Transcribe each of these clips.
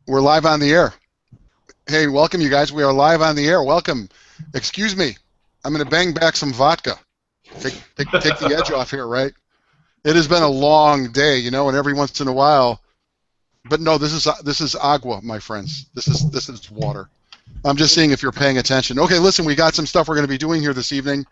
We're live on the air. Hey, welcome you guys. We are live on the air. Welcome. Excuse me. I'm going to bang back some vodka. Take the edge off here, right? It has been a long day, and every once in a while. But no, this is agua, my friends. This is water. I'm just seeing if you're paying attention. Okay, listen, we got some stuff we're going to be doing here this evening.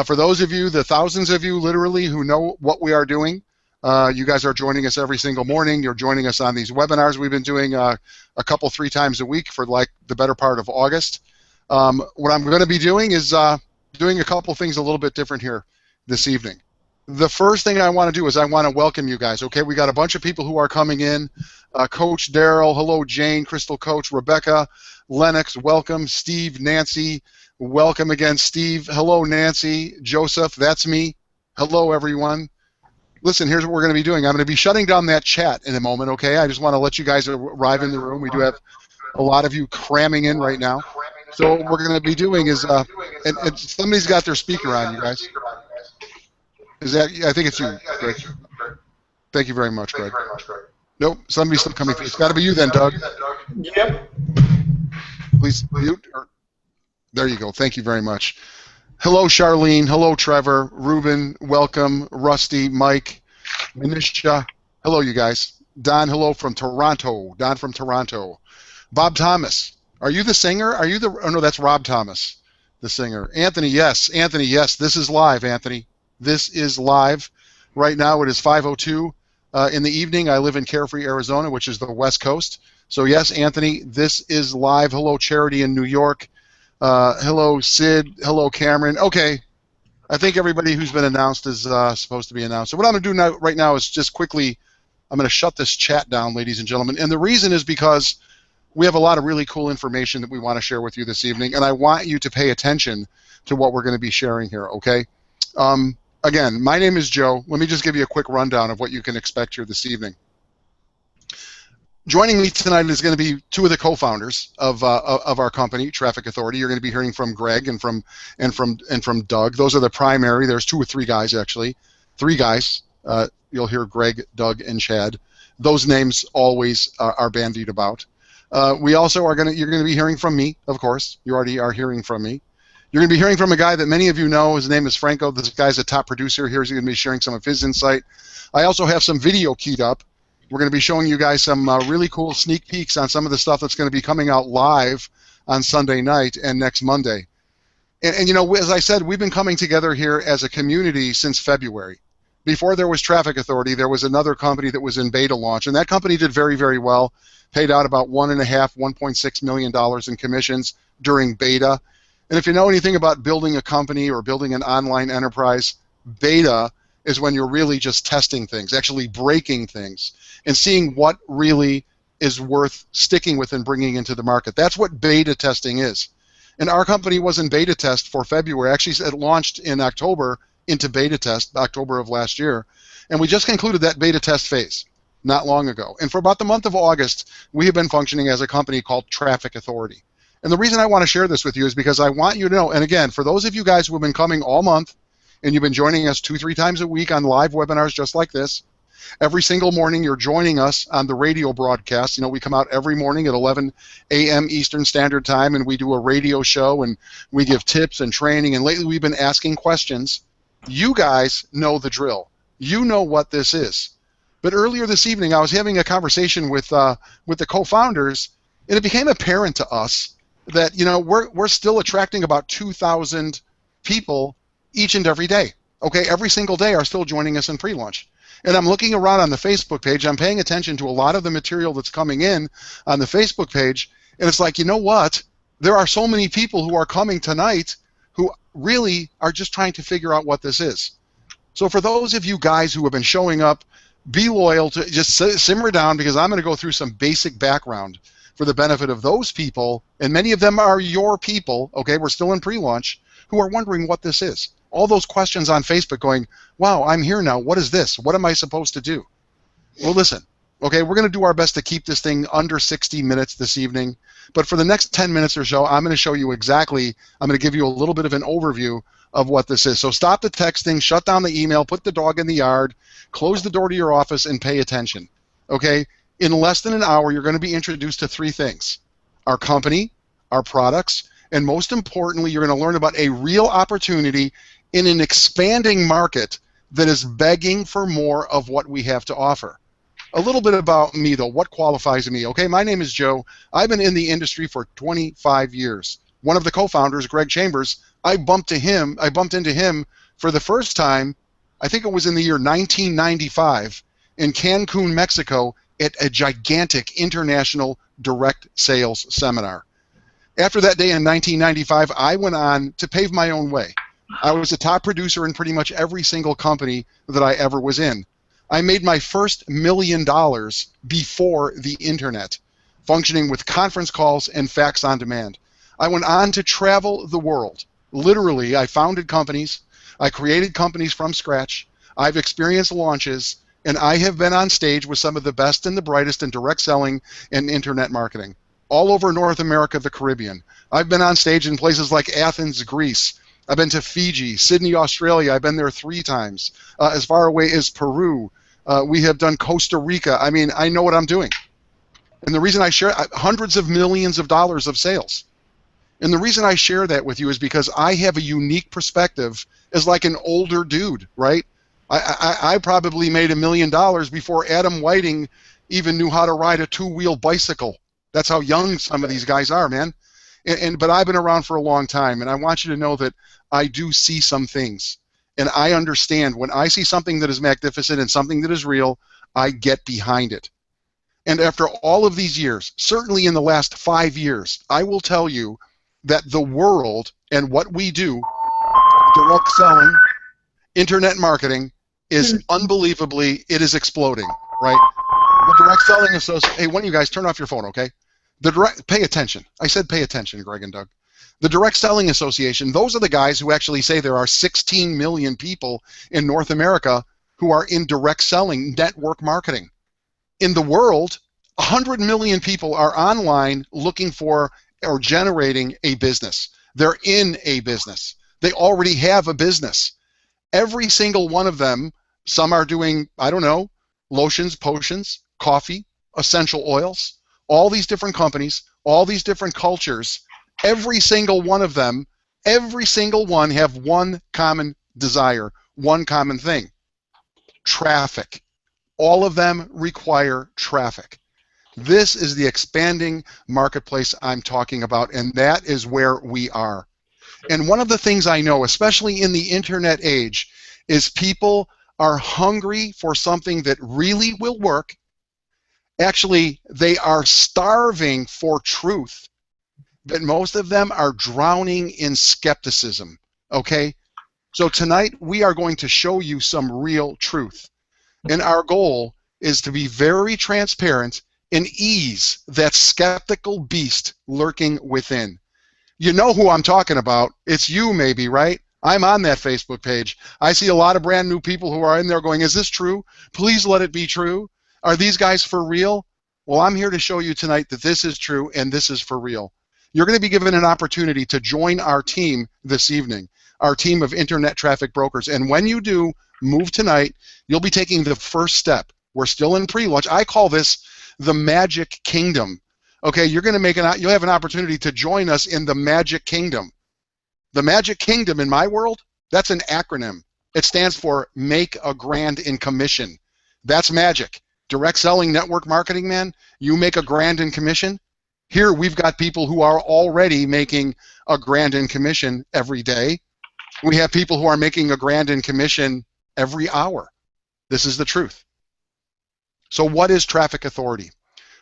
For those of you, the thousands of you literally who know what we are doing, you guys are joining us every single morning. You're joining us on these webinars we've been doing a couple, 3 times a week for like the better part of August. What I'm going to be doing is doing a couple things a little bit different here this evening. The first thing I want to do is I want to welcome you guys. Okay, we got a bunch of people who are coming in. Coach Daryl, hello Jane, Crystal Coach, Rebecca, Lennox, welcome. Steve, Nancy, welcome again. Steve, hello Nancy, Joseph, that's me. Hello everyone. Listen, here's what we're going to be doing. I'm going to be shutting down that chat in a moment, okay? I just want to let you guys arrive in the room. We do have a lot of you cramming in right now. So what we're going to be doing is, and somebody's got their speaker on, you guys. Is that, I think it's you, Greg. Thank you very much, Greg. Nope, somebody's still coming through. It's got to be you then, Doug. Yep. Please mute. There you go. Thank you very much. Hello, Charlene. Hello, Trevor. Ruben, welcome. Rusty, Mike, Manisha. Hello, you guys. Don, hello from Toronto. Don from Toronto. Bob Thomas. Are you the singer? Are you the... Oh, no, that's Rob Thomas, the singer. Anthony, yes. Anthony, yes. This is live, Anthony. This is live. Right now it is 5:02 in the evening. I live in Carefree, Arizona, which is the West Coast. So, yes, Anthony, this is live. Hello, Charity in New York. Hello, Sid. Hello, Cameron. Okay, I think everybody who's been announced is supposed to be announced. So what I'm going to do right now is just quickly, I'm going to shut this chat down, ladies and gentlemen. And the reason is because we have a lot of really cool information that we want to share with you this evening, and I want you to pay attention to what we're going to be sharing here, okay? Again, my name is Joe. Let me just give you a quick rundown of what you can expect here this evening. Joining me tonight is going to be 2 of the co-founders of our company, Traffic Authority. You're going to be hearing from Greg and from Doug. Those are the primary. There's 2 or 3 guys actually. 3 guys. You'll hear Greg, Doug, and Chad. Those names always are bandied about. We also are you're going to be hearing from me, of course. You already are hearing from me. You're going to be hearing from a guy that many of you know. His name is Franco. This guy's a top producer here. He's going to be sharing some of his insight. I also have some video keyed up. We're going to be showing you guys some really cool sneak peeks on some of the stuff that's going to be coming out live on Sunday night and next Monday. And you know, as I said, we've been coming together here as a community since February. Before there was Traffic Authority, there was another company that was in beta launch, and that company did very, very well, paid out about $1.6 million in commissions during beta. And if you know anything about building a company or building an online enterprise, beta is when you're really just testing things, actually breaking things, and seeing what really is worth sticking with and bringing into the market. That's what beta testing is. And our company was in beta test for February. Actually, it launched in October into beta test, October of last year. And we just concluded that beta test phase not long ago. And for about the month of August, we have been functioning as a company called Traffic Authority. And the reason I want to share this with you is because I want you to know, and again, for those of you guys who have been coming all month, and you've been joining us 2 or 3 times a week on live webinars just like this, every single morning you're joining us on the radio broadcast. You know, we come out every morning at 11 a.m. Eastern Standard Time, and we do a radio show, and we give tips and training, and lately we've been asking questions. You guys know the drill. You know what this is. But earlier this evening, I was having a conversation with the co-founders, and it became apparent to us that, you know, we're still attracting about 2,000 people each and every day. Okay, every single day are still joining us in pre-launch. And I'm looking around on the Facebook page. I'm paying attention to a lot of the material that's coming in on the Facebook page, and it's like, you know what? There are so many people who are coming tonight who really are just trying to figure out what this is. So for those of you guys who have been showing up, be loyal to just simmer down, because I'm going to go through some basic background for the benefit of those people, and many of them are your people, okay, we're still in pre-launch, who are wondering what this is. All those questions on Facebook going, wow, I'm here now, what is this? What am I supposed to do? Well, listen, okay, we're going to do our best to keep this thing under 60 minutes this evening, but for the next 10 minutes or so, I'm going to show you exactly, I'm going to give you a little bit of an overview of what this is. So stop the texting, shut down the email, put the dog in the yard, close the door to your office, and pay attention, okay? In less than an hour, you're going to be introduced to three things: our company, our products, and most importantly, you're going to learn about a real opportunity in an expanding market that is begging for more of what we have to offer. A little bit about me, though. What qualifies me? Okay, my name is Joe. I've been in the industry for 25 years. One of the co-founders, Greg Chambers, I bumped into him for the first time, I think it was in the year 1995, in Cancun, Mexico, at a gigantic international direct sales seminar. After that day in 1995, I went on to pave my own way. I was a top producer in pretty much every single company that I ever was in. I made my first $1 million before the internet, functioning with conference calls and fax on demand. I went on to travel the world. Literally, I founded companies. I created companies from scratch. I've experienced launches, and I have been on stage with some of the best and the brightest in direct selling and internet marketing all over North America, the Caribbean. I've been on stage in places like Athens, Greece. I've been to Fiji, Sydney, Australia. I've been there 3 times. As far away as Peru. We have done Costa Rica. I mean, I know what I'm doing. And the reason I share hundreds of millions of dollars of sales. And the reason I share that with you is because I have a unique perspective as like an older dude, right? I probably made $1 million before Adam Whiting even knew how to ride a 2-wheel bicycle. That's how young some of these guys are, man. But I've been around for a long time, and I want you to know that I do see some things. And I understand when I see something that is magnificent and something that is real, I get behind it. And after all of these years, certainly in the last 5 years, I will tell you that the world and what we do, direct selling, internet marketing, is unbelievably, it is exploding, right? The Direct Selling Association, hey, one of you guys turn off your phone, okay? Pay attention. I said pay attention, Greg and Doug. The Direct Selling Association, those are the guys who actually say there are 16 million people in North America who are in direct selling, network marketing. In the world, 100 million people are online looking for or generating a business. They're in a business. They already have a business. Every single one of them, some are doing, I don't know, lotions, potions, coffee, essential oils, all these different companies, all these different cultures. Every single one of them, every single one have one common desire, one common thing: traffic. All of them require traffic. This is the expanding marketplace I'm talking about, and that is where we are. And one of the things I know, especially in the internet age, is people are hungry for something that really will work. Actually, they are starving for truth. But most of them are drowning in skepticism, okay? So tonight we are going to show you some real truth. And our goal is to be very transparent and ease that skeptical beast lurking within. You know who I'm talking about. It's you maybe, right? I'm on that Facebook page. I see a lot of brand new people who are in there going, is this true? Please let it be true. Are these guys for real? Well, I'm here to show you tonight that this is true and this is for real. You're going to be given an opportunity to join our team this evening, our team of internet traffic brokers. And when you do move tonight, you'll be taking the first step. We're still in pre-launch. I call this the Magic Kingdom. Okay, you're going to you'll have an opportunity to join us in the Magic Kingdom. The Magic Kingdom in my world, that's an acronym. It stands for Make a Grand in Commission. That's magic. Direct selling, network marketing, man, you make a grand in commission. Here we've got people who are already making a grand in commission every day. We have people who are making a grand in commission every hour. This is the truth. So what is Traffic Authority?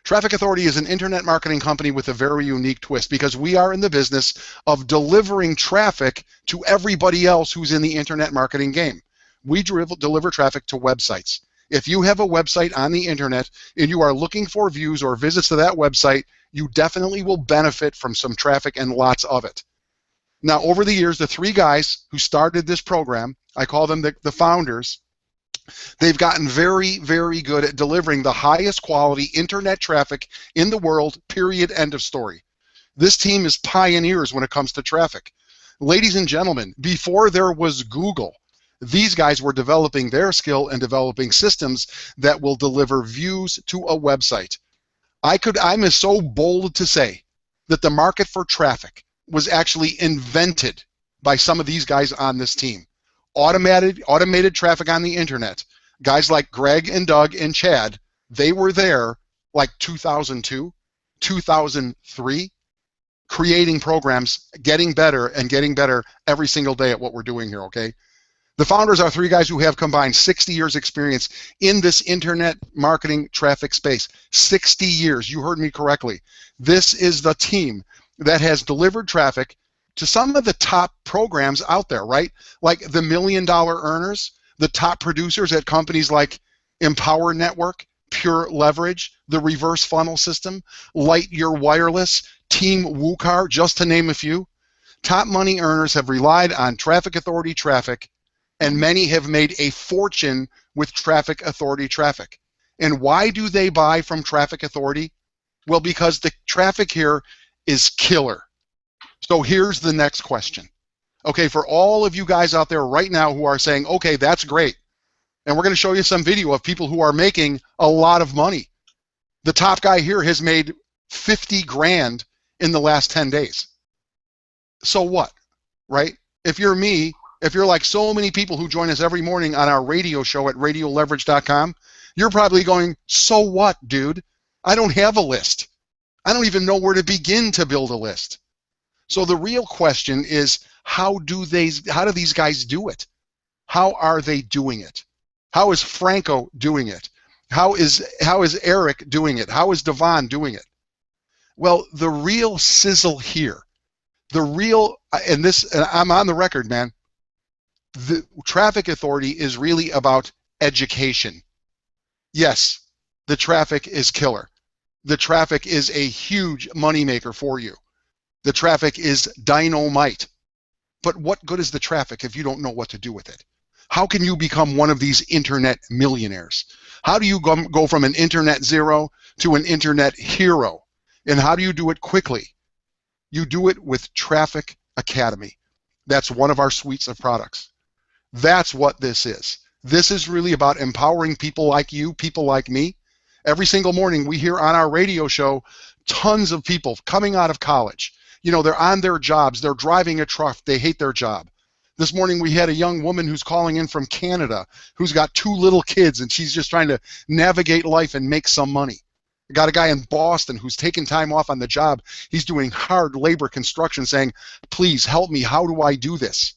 Traffic Authority is an internet marketing company with a very unique twist because we are in the business of delivering traffic to everybody else who's in the internet marketing game. We deliver traffic to websites. If you have a website on the internet and you are looking for views or visits to that website, you definitely will benefit from some traffic and lots of it. Now, over the years, the 3 guys who started this program, I call them the founders, they've gotten very, very good at delivering the highest quality internet traffic in the world, period, end of story. This team is pioneers when it comes to traffic. Ladies and gentlemen, before there was Google, These guys were developing their skill and developing systems that will deliver views to a website. I'm so bold to say that the market for traffic was actually invented by some of these guys on this team. Automated traffic on the internet. Guys like Greg and Doug and Chad, they were there like 2002, 2003, creating programs, getting better and getting better every single day at what we're doing here, okay? The founders are three guys who have combined 60 years experience in this internet marketing traffic space. 60 years, you heard me correctly. This is the team that has delivered traffic to some of the top programs out there, right? Like the $1 million earners, the top producers at companies like Empower Network, Pure Leverage, the Reverse Funnel System, Lightyear Wireless, Team WooCar, just to name a few. Top money earners have relied on Traffic Authority traffic, and many have made a fortune with Traffic Authority traffic. And why do they buy from Traffic Authority? Well, because the traffic here is killer. So here's the next question. Okay, for all of you guys out there right now who are saying, okay, that's great, and we're going to show you some video of people who are making a lot of money. The top guy here has made 50 grand in the last 10 days. So what, right? If you're me, if you're like so many people who join us every morning on our radio show at radioleverage.com, you're probably going, so what, dude? I don't have a list. I don't even know where to begin to build a list. So the real question is, how do these guys do it? How are they doing it? How is Franco doing it? How is Eric doing it? How is Devon doing it? Well, the real sizzle here, and I'm on the record, man, the Traffic Authority is really about education. Yes, the traffic is killer. The traffic is a huge moneymaker for you. The traffic is dynamite. But what good is the traffic if you don't know what to do with it? How can you become one of these internet millionaires? How do you go from an internet zero to an internet hero? And how do you do it quickly? You do it with Traffic Academy. That's one of our suites of products. That's what this is. This is really about empowering people like you, people like me. Every single morning we hear on our radio show tons of people coming out of college. You know, they're on their jobs, they're driving a truck, they hate their job. This morning we had a young woman who's calling in from Canada who's got 2 little kids and she's just trying to navigate life and make some money. I got a guy in Boston who's taking time off on the job. He's doing hard labor construction saying, please help me, how do I do this?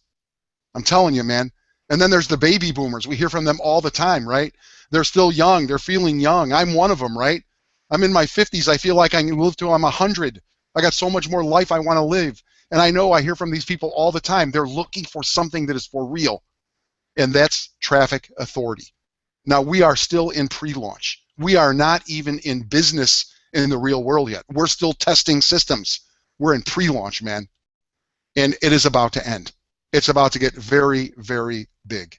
I'm telling you, man. And then there's the baby boomers. We hear from them all the time, right? They're still young. They're feeling young. I'm one of them, right? I'm in my 50s. I feel like I can live till I'm 100. I got so much more life I want to live. And I know I hear from these people all the time. They're looking for something that is for real. And that's Traffic Authority. Now, we are still in pre-launch. We are not even in business in the real world yet. We're still testing systems. We're in pre-launch, man. And it is about to end. It's about to get very, very big.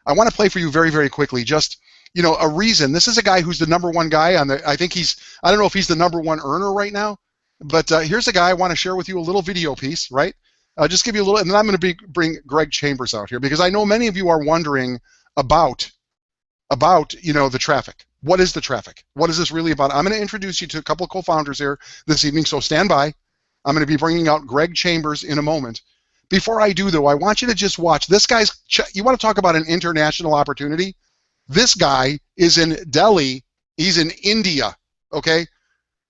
I want to play for you very, very quickly just, you know, a reason. This is a guy who's the #1 guy on the, I don't know if he's the #1 earner right now, but here's a guy I want to share with you a little video piece, right? I'll just give you a little, and then I'm going to bring Greg Chambers out here because I know many of you are wondering about, you know, the traffic. What is the traffic? What is this really about? I'm going to introduce you to a couple of co-founders here this evening, so stand by. I'm going to be bringing out Greg Chambers in a moment. Before I do, though, I want you to just watch. This guy's, you want to talk about an international opportunity? This guy is in Delhi. He's in India, okay?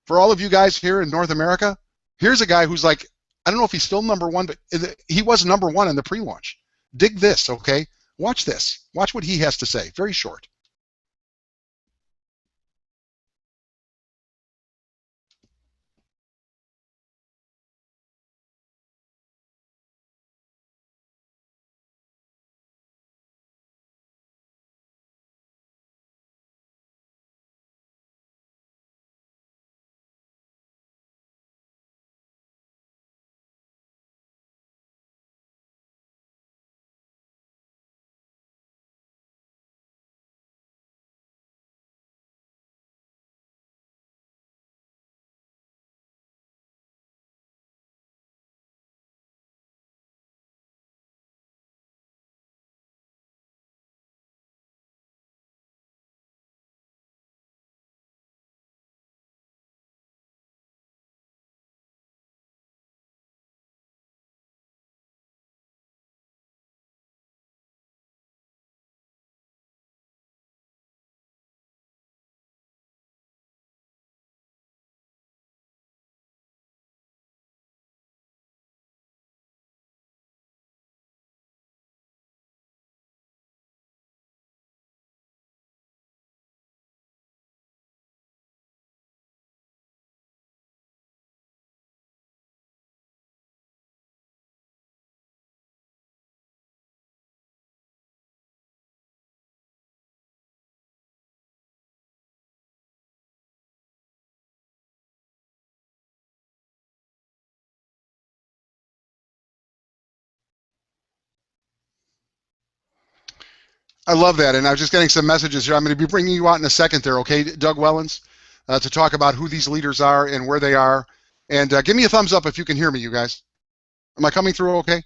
For all of you guys here in North America, here's a guy who's like, I don't know if he's still #1, but he was #1 in the pre-launch. Dig this, okay? Watch this. Watch what he has to say. Very short. I love that, and I was just getting some messages here. I'm going to be bringing you out in a second there, okay, Doug Wellens, to talk about who these leaders are and where they are. And give me a thumbs up if you can hear me, you guys. Am I coming through okay?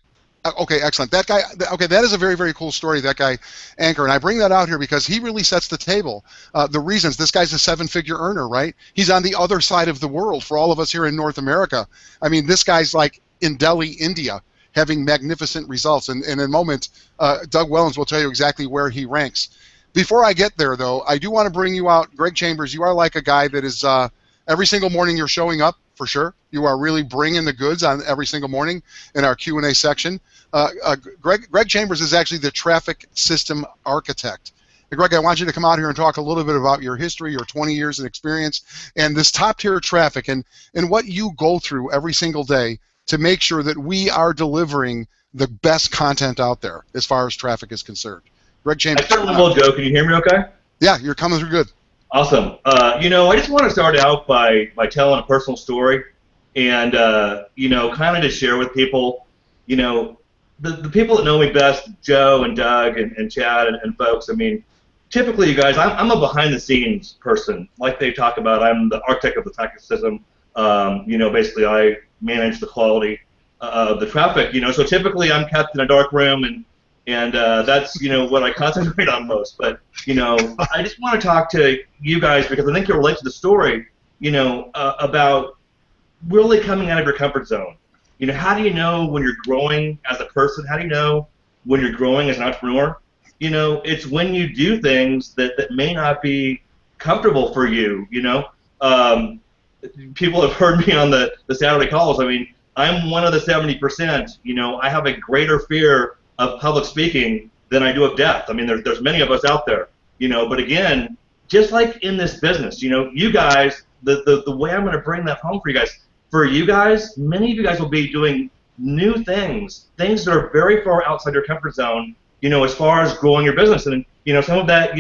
Okay, excellent. That guy, okay, that is a very, very cool story, that guy, Anchor. And I bring that out here because he really sets the table. The reasons, this guy's a seven-figure earner, right? He's on the other side of the world for all of us here in North America. I mean, this guy's like in Delhi, India, having magnificent results. And in a moment, Doug Wellens will tell you exactly where he ranks. Before I get there, though, I do want to bring you out. Greg Chambers, you are like a guy that is every single morning you're showing up, for sure. You are really bringing the goods on every single morning in our Q&A section. Greg Chambers is actually the traffic system architect. And Greg, I want you to come out here and talk a little bit about your history, your 20 years of experience, and this top-tier traffic, and what you go through every single day to make sure that we are delivering the best content out there as far as traffic is concerned. Greg Chambers. I certainly will, Joe. Can you hear me okay? Yeah, you're coming through good. Awesome. I just want to start out by telling a personal story and, kind of to share with people, the people that know me best, Joe and Doug and Chad and folks. I mean, typically, you guys, I'm a behind-the-scenes person. Like they talk about, I'm the architect of the traffic system. Basically, I manage the quality of the traffic. So typically, I'm kept in a dark room and that's what I concentrate on most. But I just want to talk to you guys because I think you'll relate to the story. About really coming out of your comfort zone. How do you know when you're growing as a person? How do you know when you're growing as an entrepreneur? It's when you do things that may not be comfortable for you. People have heard me on the Saturday calls. I mean, I'm one of the 70%. I have a greater fear of public speaking than I do of death. I mean, there's many of us out there, but again, just like in this business, you guys, the way I'm going to bring that home for you guys, many of you guys will be doing new things that are very far outside your comfort zone, as far as growing your business. And, some of that,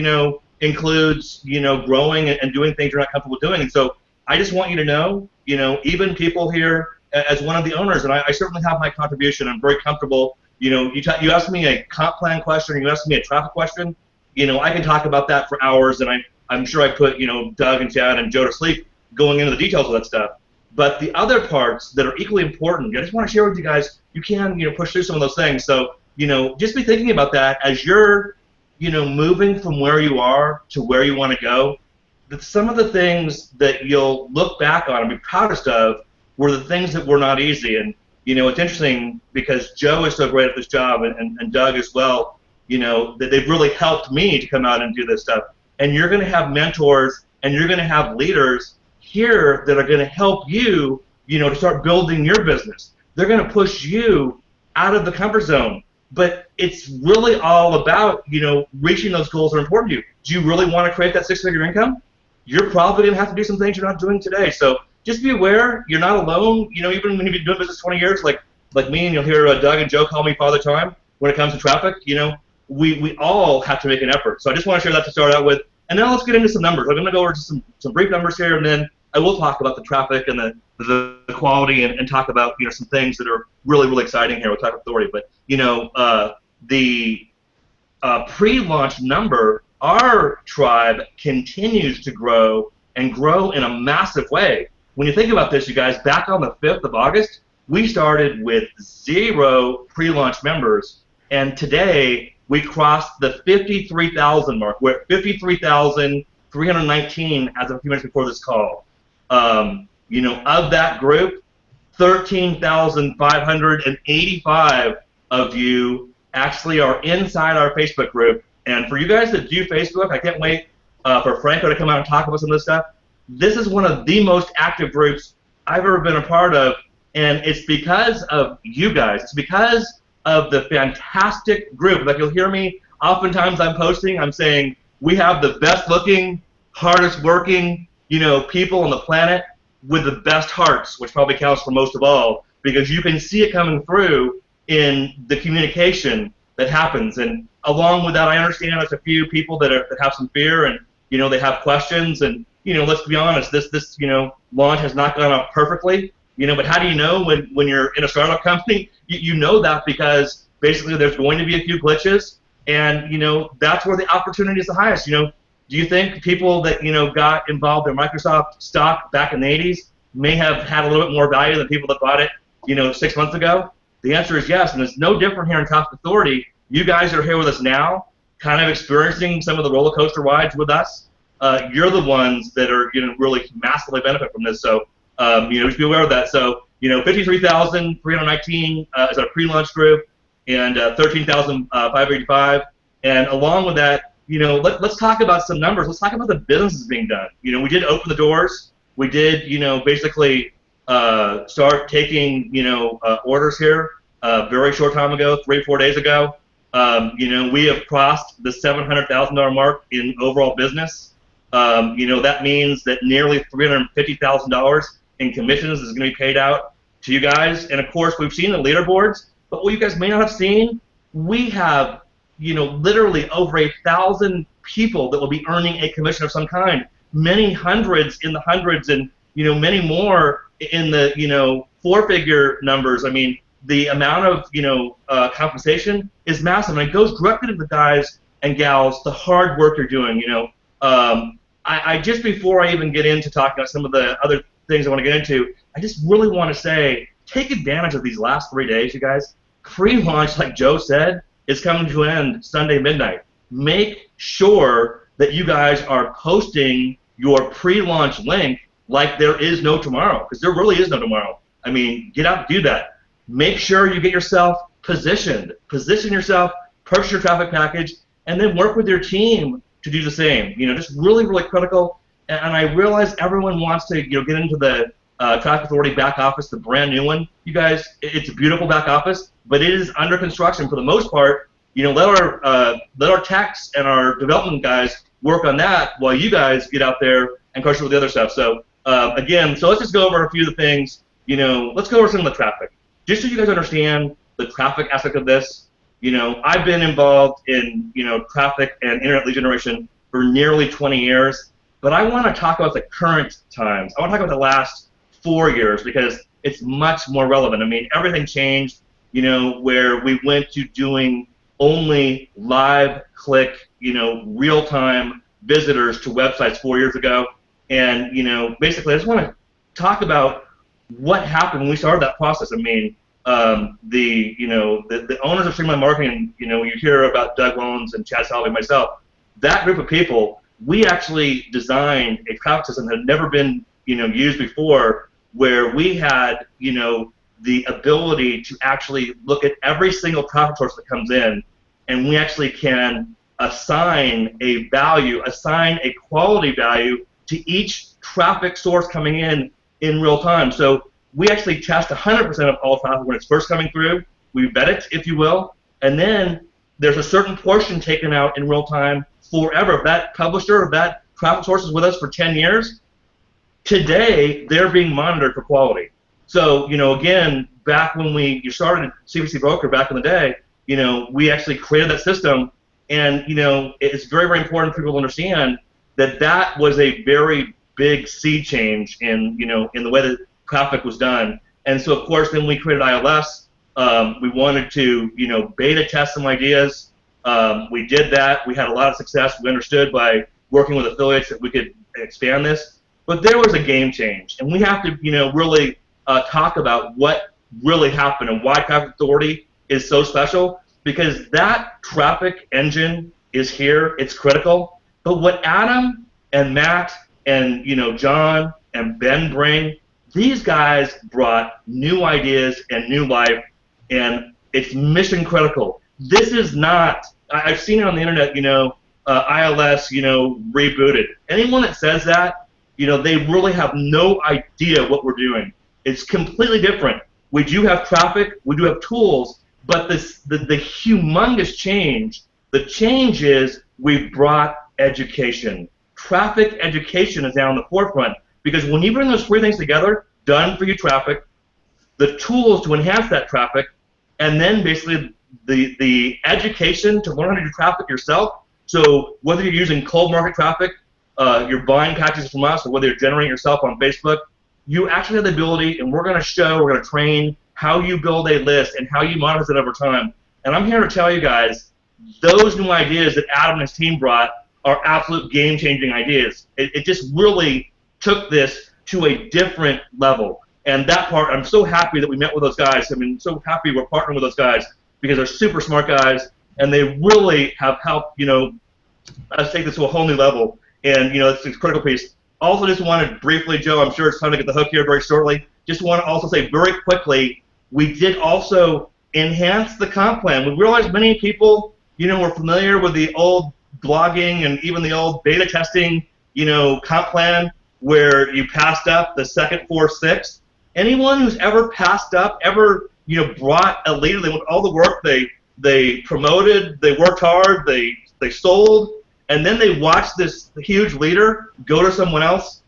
includes, growing and doing things you're not comfortable doing. And so I just want you to know, even people here as one of the owners, and I certainly have my contribution. I'm very comfortable. You asked me a comp plan question, or you asked me a traffic question. I can talk about that for hours, and I'm sure I put Doug and Chad and Joe to sleep going into the details of that stuff. But the other parts that are equally important, I just want to share with you guys. You can push through some of those things. So just be thinking about that as you're moving from where you are to where you want to go. That some of the things that you'll look back on and be proudest of were the things that were not easy. And it's interesting because Joe is so great at this job, and Doug as well, that they've really helped me to come out and do this stuff. And you're going to have mentors, and you're going to have leaders here that are going to help you, to start building your business. They're going to push you out of the comfort zone. But it's really all about, reaching those goals that are important to you. Do you really want to create that six-figure income? You're probably going to have to do some things you're not doing today. So just be aware, you're not alone. Even when you've been doing business 20 years, like me, and you'll hear Doug and Joe call me Father Time when it comes to traffic, we all have to make an effort. So I just want to share that to start out with. And now let's get into some numbers. I'm going to go over to some brief numbers here, and then I will talk about the traffic and the quality and talk about some things that are really, really exciting here with Traffic Authority. But the pre-launch number, our tribe continues to grow and grow in a massive way. When you think about this, you guys, back on the 5th of August, we started with 0 pre-launch members, and today we crossed the 53,000 mark. We're at 53,319 as of a few minutes before this call. Of that group, 13,585 of you actually are inside our Facebook group. And for you guys that do Facebook, I can't wait for Franco to come out and talk about some of this stuff. This is one of the most active groups I've ever been a part of, and it's because of you guys. It's because of the fantastic group. Like, you'll hear me, oftentimes I'm posting, I'm saying, we have the best looking, hardest working, people on the planet with the best hearts, which probably counts for most of all, because you can see it coming through in the communication that happens. And along with that, I understand there's a few people that have some fear, and they have questions, and let's be honest, this launch has not gone off perfectly. But how do you know when you're in a startup company? You know that because basically there's going to be a few glitches. And, that's where the opportunity is the highest. Do you think people that, got involved in Microsoft stock back in the 80s may have had a little bit more value than people that bought it, 6 months ago? The answer is yes, and it's no different here in Traffic Authority. You guys are here with us now, kind of experiencing some of the roller coaster rides with us. You're the ones that are going to really massively benefit from this. So, just be aware of that. So, 53,319 is our pre-launch group, and 13,585. And along with that, let's talk about some numbers. Let's talk about the businesses being done. We did open the doors. We did, basically start taking, orders here very short time ago, 3-4 days ago. We have crossed the $700,000 mark in overall business. That means that nearly $350,000 in commissions is going to be paid out to you guys. And of course, we've seen the leaderboards, but what you guys may not have seen, we have, literally over 1,000 people that will be earning a commission of some kind. Many hundreds in the hundreds, and many more in the four-figure numbers. I mean, the amount of compensation is massive, and it goes directly to the guys and gals, the hard work you're doing. I just before I even get into talking about some of the other things I want to get into, I just really want to say, take advantage of these last 3 days, you guys. Pre-launch, like Joe said, is coming to an end Sunday midnight. Make sure that you guys are posting your pre-launch link like there is no tomorrow, because there really is no tomorrow. I mean, get out and do that. Make sure you get yourself positioned. Position yourself, purchase your traffic package, and then work with your team to do the same. Just really, really critical. And I realize everyone wants to, get into the Traffic Authority back office, the brand new one. You guys, it's a beautiful back office, but it is under construction for the most part. Let our techs and our development guys work on that while you guys get out there and crush it with the other stuff. So again, so let's just go over a few of the things. Let's go over some of the traffic, just so you guys understand the traffic aspect of this. I've been involved in traffic and internet lead generation for nearly 20 years, but I want to talk about the current times. I want to talk about the last 4 years because it's much more relevant. I mean, everything changed, where we went to doing only live click, real-time visitors to websites 4 years ago. And, basically I just want to talk about what happened when we started that process. I mean, the owners of Streamline Marketing, you hear about Doug Wellens and Chad Salve and myself, that group of people, we actually designed a traffic system that had never been, used before, where we had, the ability to actually look at every single traffic source that comes in, and we actually can assign a value, assign a quality value to each traffic source coming in real time. So we actually test 100% of all traffic when it's first coming through. We vet it, if you will, and then there's a certain portion taken out in real time forever. If that publisher, if that traffic source is with us for 10 years, today they're being monitored for quality. So, again, back when you started CVC Broker back in the day, we actually created that system, and, it's very, very important for people to understand that that was a very big sea change in, in the way that traffic was done. And so, of course, then we created ILS. We wanted to, beta test some ideas. We did that. We had a lot of success. We understood by working with affiliates that we could expand this. But there was a game change, and we have to, really talk about what really happened and why Traffic Authority is so special, because that traffic engine is here. It's critical. But what Adam and Matt and, John and Ben bring, these guys brought new ideas and new life, and it's mission critical. This is not, I've seen it on the internet, ILS, rebooted. Anyone that says that, they really have no idea what we're doing. It's completely different. We do have traffic, we do have tools, but the humongous change, the change is we've brought education. Traffic education is now in the forefront, because when you bring those three things together, done for you traffic, the tools to enhance that traffic, and then basically the education to learn how to do traffic yourself. So whether you're using cold market traffic, you're buying packages from us, or whether you're generating yourself on Facebook, you actually have the ability, and we're going to train how you build a list and how you monetize it over time. And I'm here to tell you guys those new ideas that Adam and his team brought are absolute game-changing ideas. It just really took this to a different level. And that part, I'm so happy that we met with those guys. I mean, so happy we're partnering with those guys because they're super smart guys, and they really have helped, us take this to a whole new level. And, it's a critical piece. Also, just wanted briefly, Joe, I'm sure it's time to get the hook here very shortly. Just want to also say very quickly, we did also enhance the comp plan. We realized many people, were familiar with the old blogging and even the old beta testing, comp plan where you passed up the second, fourth, sixth. Anyone who's ever passed up, ever, brought a leader, they went all the work, they promoted, they worked hard, they sold, and then they watched this huge leader go to someone else,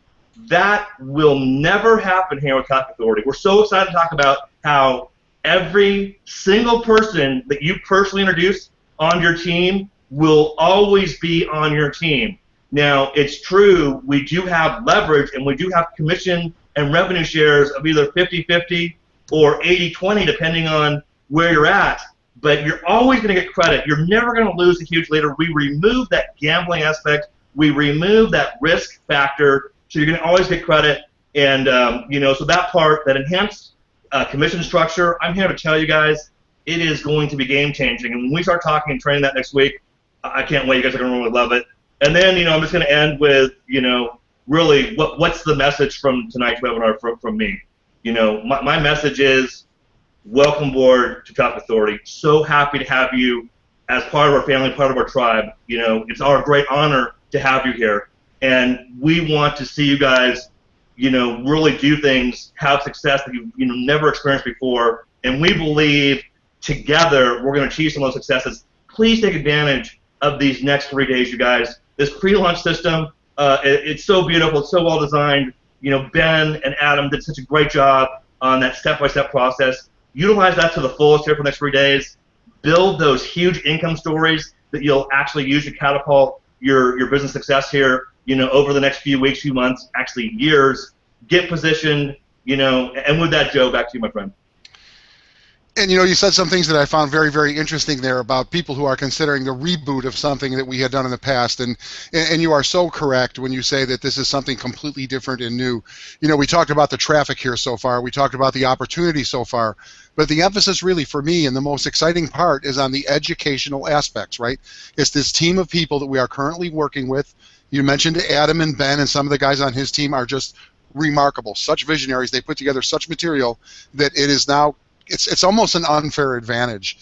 that will never happen here with Traffic Authority. We're so excited to talk about how every single person that you personally introduce on your team will always be on your team. Now, it's true, we do have leverage, and we do have commission and revenue shares of either 50-50 or 80-20, depending on where you're at. But you're always going to get credit. You're never going to lose a huge leader. We remove that gambling aspect. We remove that risk factor, so you're going to always get credit. And, so that part, that enhanced commission structure, I'm here to tell you guys, it is going to be game-changing. And when we start talking and training that next week, I can't wait. You guys are going to really love it. And then, I'm just going to end with, really what's the message from tonight's webinar from me? My message is, welcome aboard to Traffic Authority. So happy to have you as part of our family, part of our tribe. It's our great honor to have you here. And we want to see you guys, really do things, have success that you've never experienced before. And we believe together we're going to achieve some of those successes. Please take advantage of these next 3 days, you guys. This pre-launch system, it's so beautiful. It's so well designed. Ben and Adam did such a great job on that step-by-step process. Utilize that to the fullest here for the next 3 days. Build those huge income stories that you'll actually use to catapult your business success here, over the next few weeks, few months, actually years. Get positioned, and with that, Joe, back to you, my friend. And you said some things that I found very, very interesting there about people who are considering the reboot of something that we had done in the past. And you are so correct when you say that this is something completely different and new. We talked about the traffic here so far. We talked about the opportunity so far. But the emphasis really for me and the most exciting part is on the educational aspects, right? It's this team of people that we are currently working with. You mentioned Adam and Ben, and some of the guys on his team are just remarkable. Such visionaries. They put together such material that it is now it's almost an unfair advantage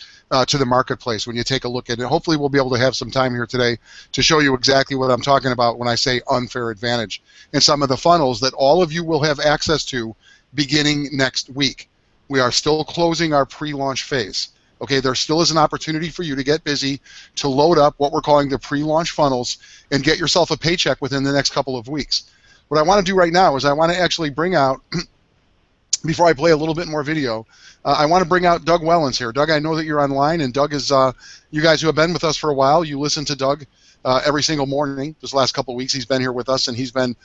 to the marketplace when you take a look at it. Hopefully we'll be able to have some time here today to show you exactly what I'm talking about when I say unfair advantage and some of the funnels that all of you will have access to beginning next week. We are still closing our pre-launch phase. Okay, there still is an opportunity for you to get busy, to load up what we're calling the pre-launch funnels and get yourself a paycheck within the next couple of weeks. What I want to do right now is I want to actually bring out, before I play a little bit more video, I want to bring out Doug Wellens here. Doug, I know that you're online, and Doug is, you guys who have been with us for a while, you listen to Doug every single morning. This last couple of weeks he's been here with us, and he's been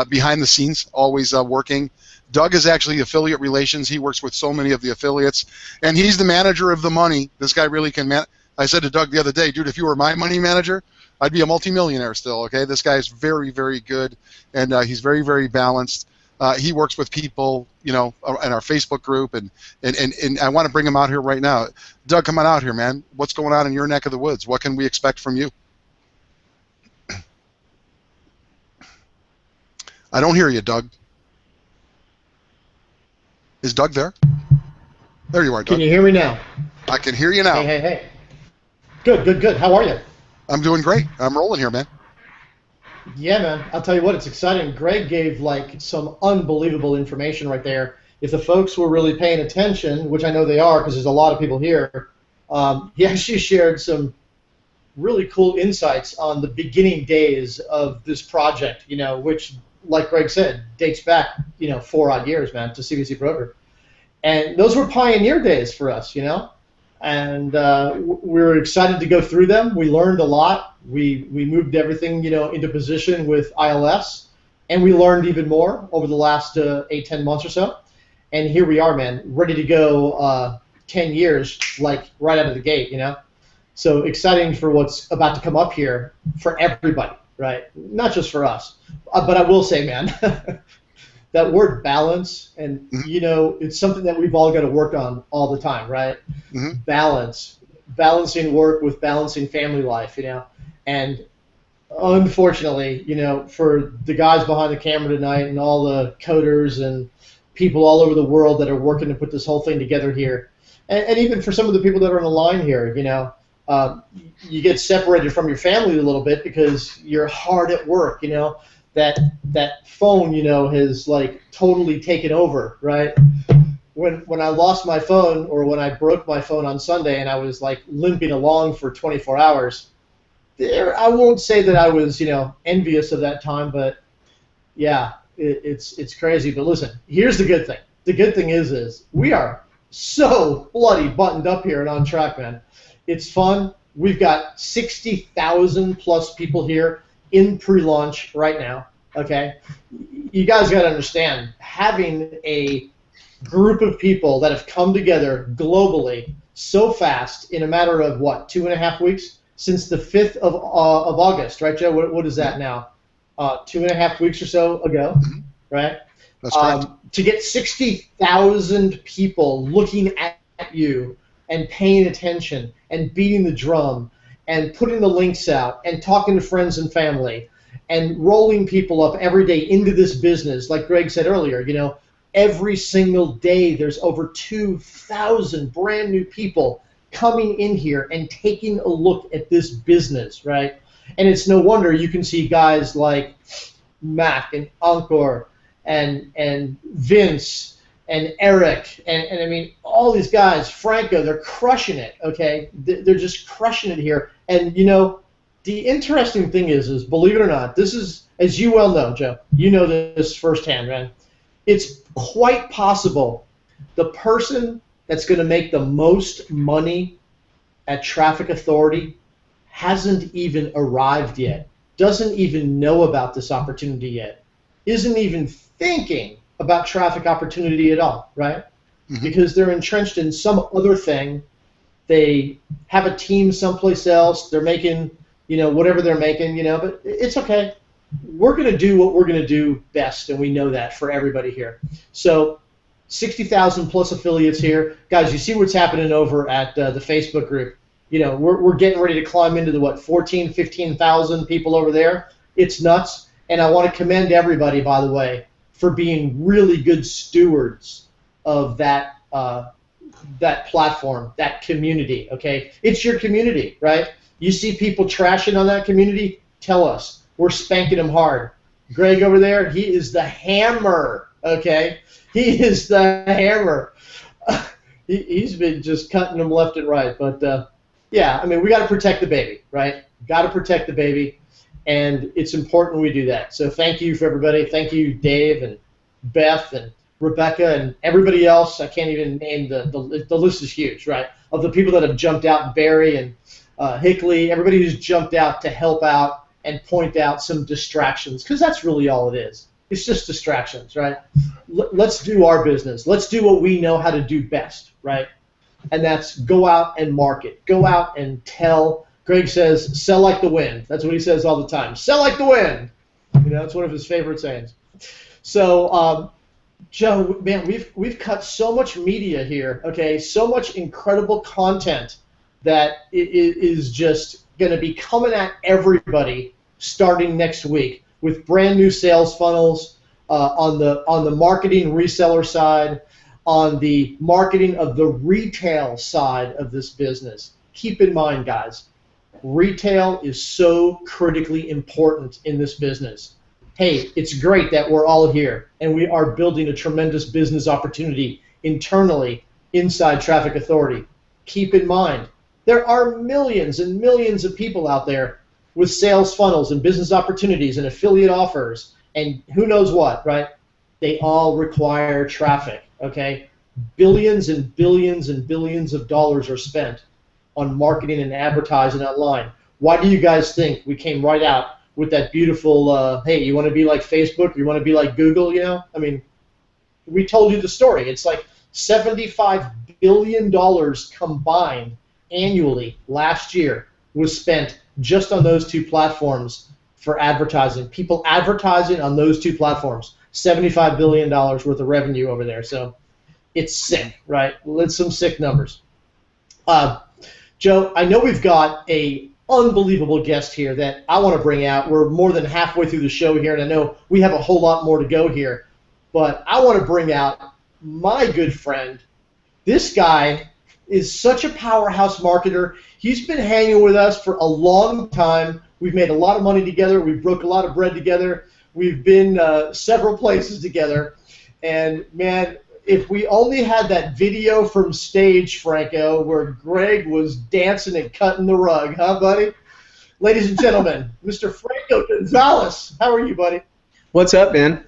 behind the scenes, always working. Doug is actually affiliate relations. He works with so many of the affiliates, and he's the manager of the money. This guy really can I said to Doug the other day, dude, if you were my money manager, I'd be a multimillionaire still, okay? This guy is very, very good, and he's very, very balanced. He works with people, in our Facebook group, and I want to bring him out here right now. Doug, come on out here, man. What's going on in your neck of the woods? What can we expect from you? I don't hear you, Doug. Is Doug there? There you are, Doug. Can you hear me now? I can hear you now. Hey. Good. How are you? I'm doing great. I'm rolling here, man. Yeah, man. I'll tell you what, it's exciting. Greg gave some unbelievable information right there. If the folks were really paying attention, which I know they are because there's a lot of people here, he actually shared some really cool insights on the beginning days of this project, which, like Greg said, dates back, 4 odd years, man, to CBC Broker. And those were pioneer days for us, and we were excited to go through them. We learned a lot. We moved everything, into position with ILS, and we learned even more over the last 8-10 months or so. And here we are, man, ready to go 10 years, right out of the gate, So exciting for what's about to come up here for everybody, right? Not just for us. But I will say, man, that word balance, and Mhm. it's something that we've all got to work on all the time, right? Mhm. Balance, balancing work with balancing family life, and unfortunately, for the guys behind the camera tonight and all the coders and people all over the world that are working to put this whole thing together here, and even for some of the people that are on the line here, uh, you get separated from your family a little bit because you're hard at work, that phone, has like totally taken over, right? When I lost my phone or when I broke my phone on Sunday and I was like limping along for 24 hours, I won't say that I was, envious of that time, but yeah, it's crazy. But listen, here's the good thing. The good thing is we are so bloody buttoned up here and on track, man. It's fun. We've got 60,000 plus people here in pre-launch right now. Okay, you guys got to understand, having a group of people that have come together globally so fast in a matter of what, 2.5 weeks, since the 5th of August, right, Joe? What is that now? 2.5 weeks or so ago, Mhm. right? That's correct. To get 60,000 people looking at you and paying attention and beating the drum and putting the links out and talking to friends and family and rolling people up every day into this business, like Greg said earlier, every single day there's over 2,000 brand new people coming in here and taking a look at this business, right? And it's no wonder you can see guys like Mac and Encore and Vince and Eric and I mean all these guys, Franco, they're crushing it. Okay, they're just crushing it here. And the interesting thing is believe it or not, this is, as you well know, Joe, you know this firsthand, man. It's quite possible the person that's going to make the most money at Traffic Authority hasn't even arrived yet, doesn't even know about this opportunity yet, isn't even thinking about traffic opportunity at all, right? Mhm. Because they're entrenched in some other thing. They have a team someplace else. They're making, whatever they're making, but it's okay. We're going to do what we're going to do best, and we know that for everybody here. So 60,000 plus affiliates here. Guys, you see what's happening over at the Facebook group. We're getting ready to climb into the, 14, 15,000 people over there. It's nuts. And I want to commend everybody, by the way, for being really good stewards of that that platform, that community, okay? It's your community, right? You see people trashing on that community, tell us. We're spanking them hard. Greg over there, he is the hammer, okay? He is the hammer. He's been just cutting them left and right. But, yeah, I mean, we got to protect the baby, right? Got to protect the baby, and it's important we do that. So thank you for everybody. Thank you, Dave and Beth and Rebecca and everybody else. I can't even name the list is huge, right? Of the people that have jumped out, Barry and Hickley, everybody who's jumped out to help out and point out some distractions, because that's really all it is. It's just distractions, right? Let's do our business. Let's do what we know how to do best, right? And that's go out and market. Go out and tell. Greg says, sell like the wind. That's what he says all the time. Sell like the wind. That's one of his favorite sayings. So, Joe, man, we've cut so much media here, okay? So much incredible content that is just going to be coming at everybody starting next week with brand new sales funnels on the marketing reseller side, on the marketing of the retail side of this business. Keep in mind, guys, retail is so critically important in this business. Hey, it's great that we're all here and we are building a tremendous business opportunity internally inside Traffic Authority. Keep in mind, there are millions and millions of people out there with sales funnels and business opportunities and affiliate offers and who knows what, right? They all require traffic, okay? Billions and billions and billions of dollars are spent on marketing and advertising online. Why do you guys think we came right out with that beautiful, hey, you want to be like Facebook, you want to be like Google, I mean, we told you the story. It's like $75 billion combined annually last year was spent just on those two platforms for advertising. People advertising on those two platforms. $75 billion worth of revenue over there. So it's sick, right? It's some sick numbers. Joe, I know we've got a unbelievable guest here that I want to bring out. We're more than halfway through the show here, and I know we have a whole lot more to go here. But I want to bring out my good friend. This guy is such a powerhouse marketer. He's been hanging with us for a long time. We've made a lot of money together. We've broke a lot of bread together. We've been several places together. And, man, if we only had that video from stage, Franco, where Greg was dancing and cutting the rug, huh, buddy? Ladies and gentlemen, Mr. Franco Gonzalez. How are you, buddy? What's up, man?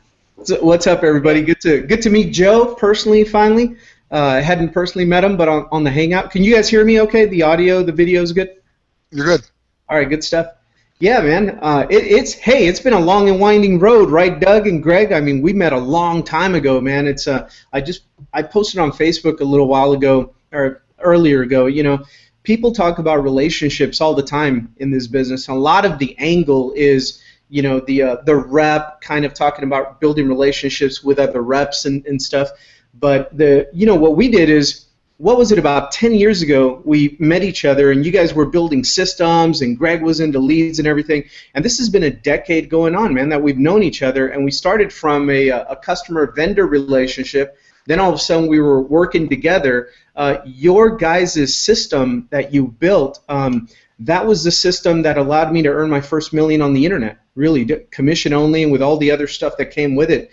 What's up, everybody? Good to meet Joe personally, finally. I hadn't personally met him, but on the Hangout. Can you guys hear me okay? The audio, the video is good? You're good. All right, good stuff. Yeah, man. It's been a long and winding road, right, Doug and Greg? I mean, we met a long time ago, man. I posted on Facebook a little while ago, or earlier ago, you know, people talk about relationships all the time in this business. A lot of the angle is, you know, the rep kind of talking about building relationships with other reps and stuff. But what we did is, what was it, about 10 years ago, we met each other, and you guys were building systems, and Greg was into leads and everything. And this has been a decade going on, man, that we've known each other. And we started from a customer-vendor relationship. Then all of a sudden we were working together. Your guys' system that you built, that was the system that allowed me to earn my first $1 million on the internet, really, commission only, and with all the other stuff that came with it.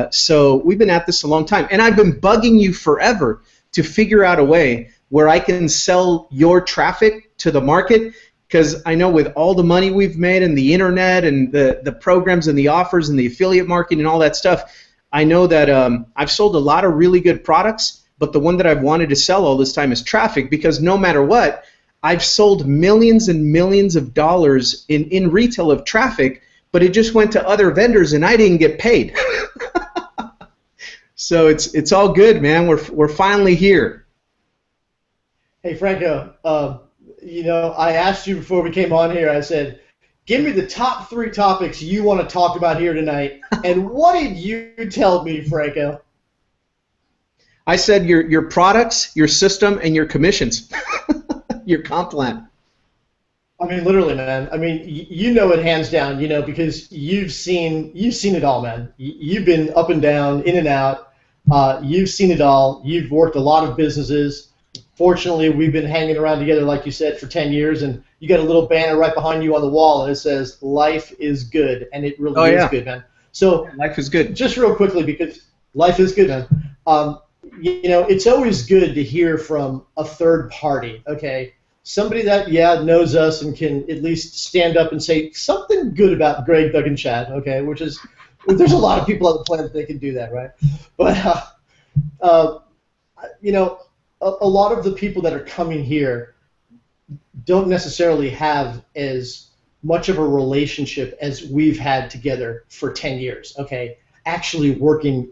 So we've been at this a long time. And I've been bugging you forever to figure out a way where I can sell your traffic to the market, because I know with all the money we've made and the internet and the programs and the offers and the affiliate marketing and all that stuff, I know that I've sold a lot of really good products, but the one that I've wanted to sell all this time is traffic, because no matter what, I've sold millions and millions of dollars in retail of traffic, but it just went to other vendors and I didn't get paid. So it's all good, man. We're finally here. Hey, Franco, I asked you before we came on here, I said, give me the top 3 topics you want to talk about here tonight. And what did you tell me, Franco? I said your products, your system, and your commissions, your comp plan. I mean, literally, man. I mean, you know it hands down, because you've seen it all, man. You've been up and down, in and out. You've seen it all. You've worked a lot of businesses. Fortunately, we've been hanging around together, like you said, for 10 years, and you got a little banner right behind you on the wall, and it says, "Life is good," and it really is good, man. So life is good. Just real quickly, because life is good, man. It's always good to hear from a third party, okay? Somebody that, knows us and can at least stand up and say something good about Greg, Doug, and Chad, okay? Which is, there's a lot of people on the planet that can do that, right? But, a lot of the people that are coming here don't necessarily have as much of a relationship as we've had together for 10 years, okay? Actually working,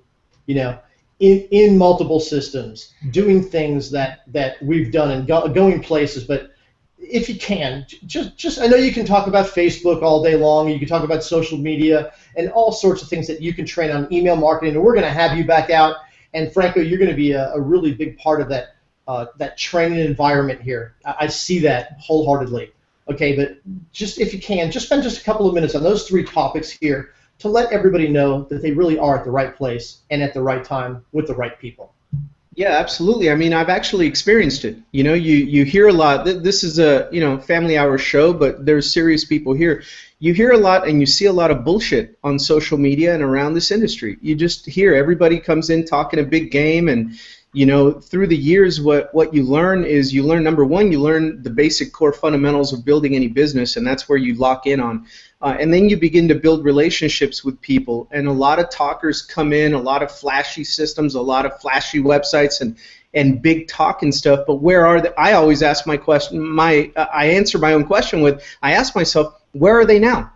in multiple systems, doing things that we've done and going places. But if you can, just I know you can talk about Facebook all day long, you can talk about social media and all sorts of things that you can train on, email marketing, and we're going to have you back out. And Franco, you're going to be a really big part of that training environment here. I see that wholeheartedly. Okay, but just if you can, just spend just a couple of minutes on those 3 topics here to let everybody know that they really are at the right place and at the right time with the right people. Yeah, absolutely. I mean, I've actually experienced it. You hear a lot. This is a family hour show, but there's serious people here. You hear a lot and you see a lot of bullshit on social media and around this industry. You just hear everybody comes in talking a big game, and through the years, what you learn is number one, you learn the basic core fundamentals of building any business, and that's where you lock in on. And then you begin to build relationships with people, and a lot of talkers come in, a lot of flashy systems, a lot of flashy websites, and big talk and stuff. But where are they? I always ask my question. I answer my own question with, I ask myself, where are they now?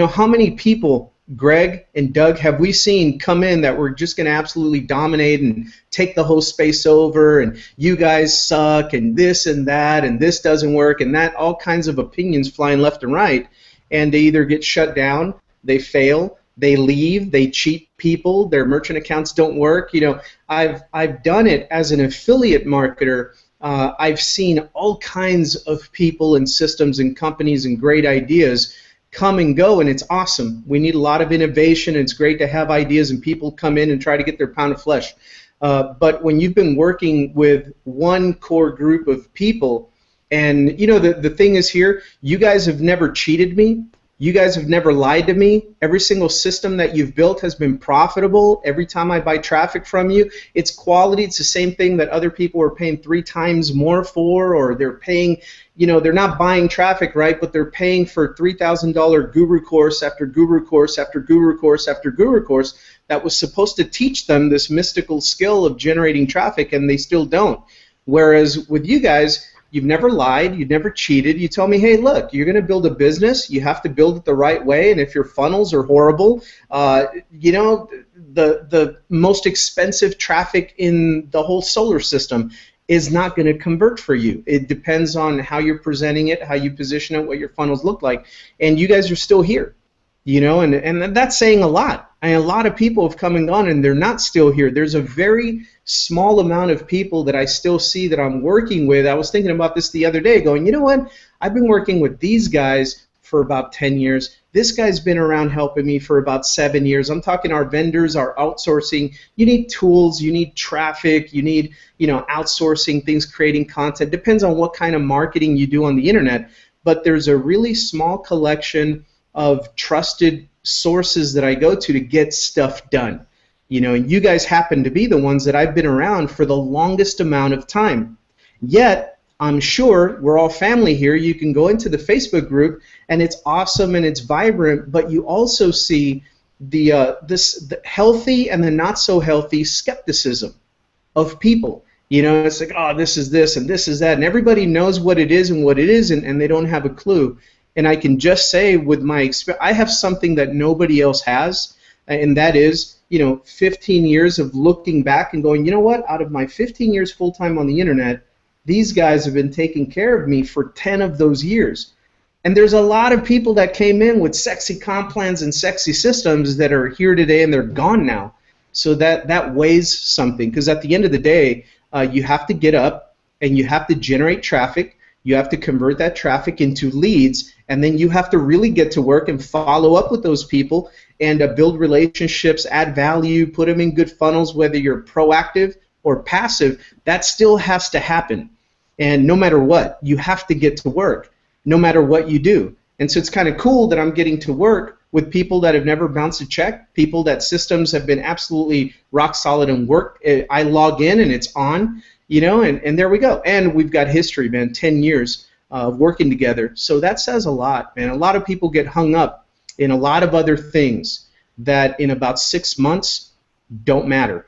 How many people Greg and Doug have we seen come in that we're just going to absolutely dominate and take the whole space over, and you guys suck, and this doesn't work, and that, all kinds of opinions flying left and right, and they either get shut down, they fail, they leave, they cheat people, their merchant accounts don't work. I've done it as an affiliate marketer. I've seen all kinds of people and systems and companies and great ideas come and go, and it's awesome. We need a lot of innovation, and it's great to have ideas and people come in and try to get their pound of flesh. But when you've been working with one core group of people, and the thing is here, you guys have never cheated me. You guys have never lied to me. Every single system that you've built has been profitable. Every time I buy traffic from you, it's quality. It's the same thing that other people are paying 3 times more for, or they're paying, they're not buying traffic, right, but they're paying for $3,000 guru course after guru course after guru course after guru course that was supposed to teach them this mystical skill of generating traffic, and they still don't. Whereas with you guys, you've never lied, you've never cheated. You tell me, hey, look, you're going to build a business, you have to build it the right way, and if your funnels are horrible, the most expensive traffic in the whole solar system is not going to convert for you. It depends on how you're presenting it, how you position it, what your funnels look like, and you guys are still here. And that's saying a lot. A lot of people have come and gone, and they're not still here. There's a very small amount of people that I still see that I'm working with. I was thinking about this the other day, going, you know what? I've been working with these guys for about 10 years. This guy's been around helping me for about 7 years. I'm talking our vendors, our outsourcing. You need tools, you need traffic, you need, outsourcing things, creating content. Depends on what kind of marketing you do on the internet. But there's a really small collection of trusted sources that I go to get stuff done. And you guys happen to be the ones that I've been around for the longest amount of time. Yet, I'm sure we're all family here. You can go into the Facebook group, and it's awesome and it's vibrant, but you also see the healthy and the not so healthy skepticism of people. It's like, oh, this is this and this is that, and everybody knows what it is and what it isn't, and they don't have a clue. And I can just say with my experience, I have something that nobody else has, and that is, 15 years of looking back and going, you know what, out of my 15 years full-time on the internet, these guys have been taking care of me for 10 of those years. And there's a lot of people that came in with sexy comp plans and sexy systems that are here today and they're gone now. So that weighs something, because at the end of the day, you have to get up and you have to generate traffic. You have to convert that traffic into leads, and then you have to really get to work and follow up with those people and build relationships, add value, put them in good funnels, whether you're proactive or passive. That still has to happen. And no matter what, you have to get to work, no matter what you do. And so it's kind of cool that I'm getting to work with people that have never bounced a check, people that systems have been absolutely rock solid and work. I log in and it's on. And there we go. And we've got history, man, 10 years of working together. So that says a lot, man. A lot of people get hung up in a lot of other things that in about 6 months don't matter.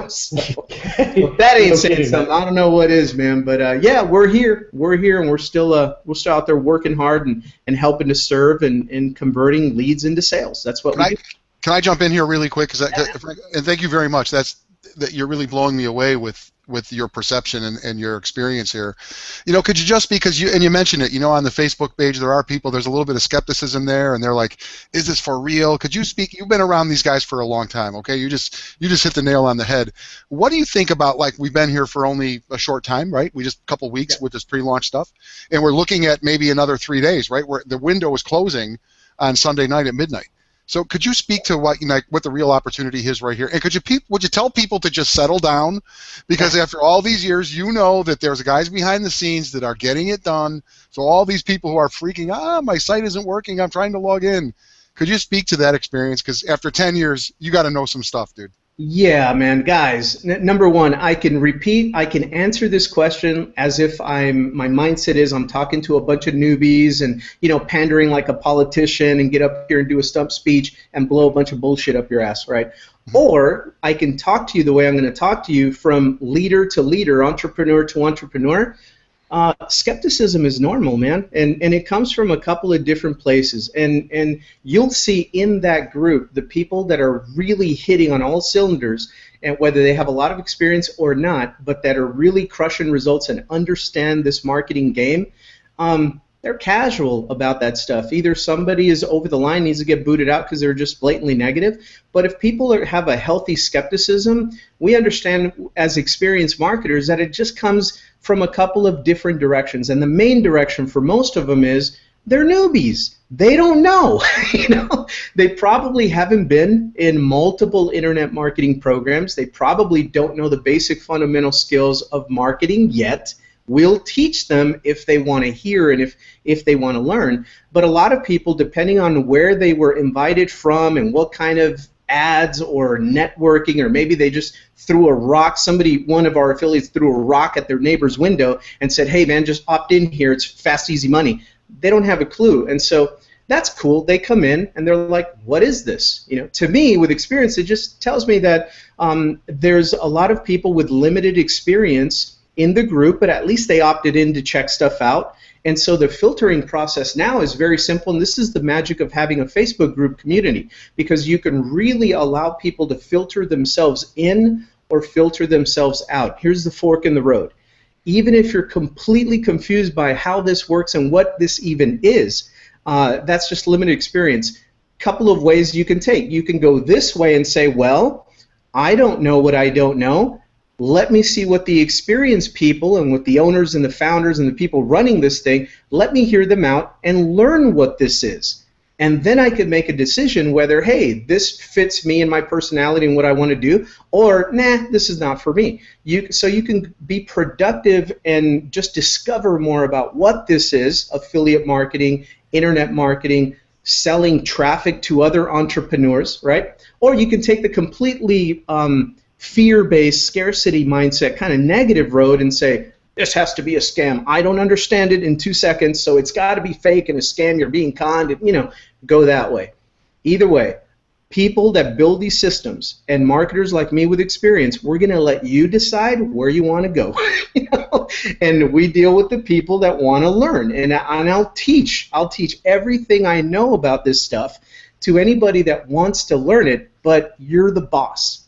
So if that ain't saying something, I don't know what is, man. But yeah, we're here. We're here, and we're still out there working hard and helping to serve and converting leads into sales. That's what we do. Can I jump in here really quick? And thank you very much. That you're really blowing me away with your perception and your experience here. Could you just, because you mentioned it, on the Facebook page, there's a little bit of skepticism there, and they're like, is this for real? Could you speak? You've been around these guys for a long time, okay? You just hit the nail on the head. What do you think about, like, we've been here for only a short time, right? We just a couple weeks with this pre-launch stuff, and we're looking at maybe another 3 days, right? Where the window is closing on Sunday night at midnight. So could you speak to what the real opportunity is right here? And would you tell people to just settle down? Because after all these years, that there's guys behind the scenes that are getting it done. So all these people who are freaking, my site isn't working, I'm trying to log in. Could you speak to that experience? Because after 10 years, you got to know some stuff, dude. Yeah, man, guys. Number one, I can answer this question as if my mindset is I'm talking to a bunch of newbies and pandering like a politician and get up here and do a stump speech and blow a bunch of bullshit up your ass, right? Mm-hmm. Or I can talk to you the way I'm going to talk to you, from leader to leader, entrepreneur to entrepreneur. Skepticism is normal, man, and it comes from a couple of different places, and you'll see in that group the people that are really hitting on all cylinders, and whether they have a lot of experience or not, but that are really crushing results and understand this marketing game. They're casual about that stuff. Either somebody is over the line, needs to get booted out because they're just blatantly negative. But if people have a healthy skepticism, we understand as experienced marketers that it just comes from a couple of different directions. And the main direction for most of them is they're newbies. They don't know. They probably haven't been in multiple internet marketing programs. They probably don't know the basic fundamental skills of marketing yet. We'll teach them if they want to hear and if they want to learn. But a lot of people, depending on where they were invited from and what kind of ads or networking, or maybe they just threw a rock, one of our affiliates threw a rock at their neighbor's window and said, hey man, just opt in here, it's fast, easy money. They don't have a clue. And so that's cool. They come in and they're like, what is this? To me, with experience, it just tells me that there's a lot of people with limited experience in the group, but at least they opted in to check stuff out. And so the filtering process now is very simple, and this is the magic of having a Facebook group community, because you can really allow people to filter themselves in or filter themselves out. Here's the fork in the road. Even if you're completely confused by how this works and what this even is, that's just limited experience. Couple of ways you can take. You can go this way and say, well, I don't know what I don't know. Let me see what the experienced people and what the owners and the founders and the people running this thing, let me hear them out and learn what this is. And then I could make a decision whether, hey, this fits me and my personality and what I want to do, or, nah, this is not for me. So you can be productive and just discover more about what this is, affiliate marketing, internet marketing, selling traffic to other entrepreneurs, right? Or you can take the completely fear-based scarcity mindset kind of negative road and say, this has to be a scam. I don't understand it in 2 seconds, so it's got to be fake and a scam. You're being conned, and, go that way. Either way, people that build these systems and marketers like me with experience, we're going to let you decide where you want to go. And we deal with the people that want to learn. And I'll teach everything I know about this stuff to anybody that wants to learn it, but you're the boss.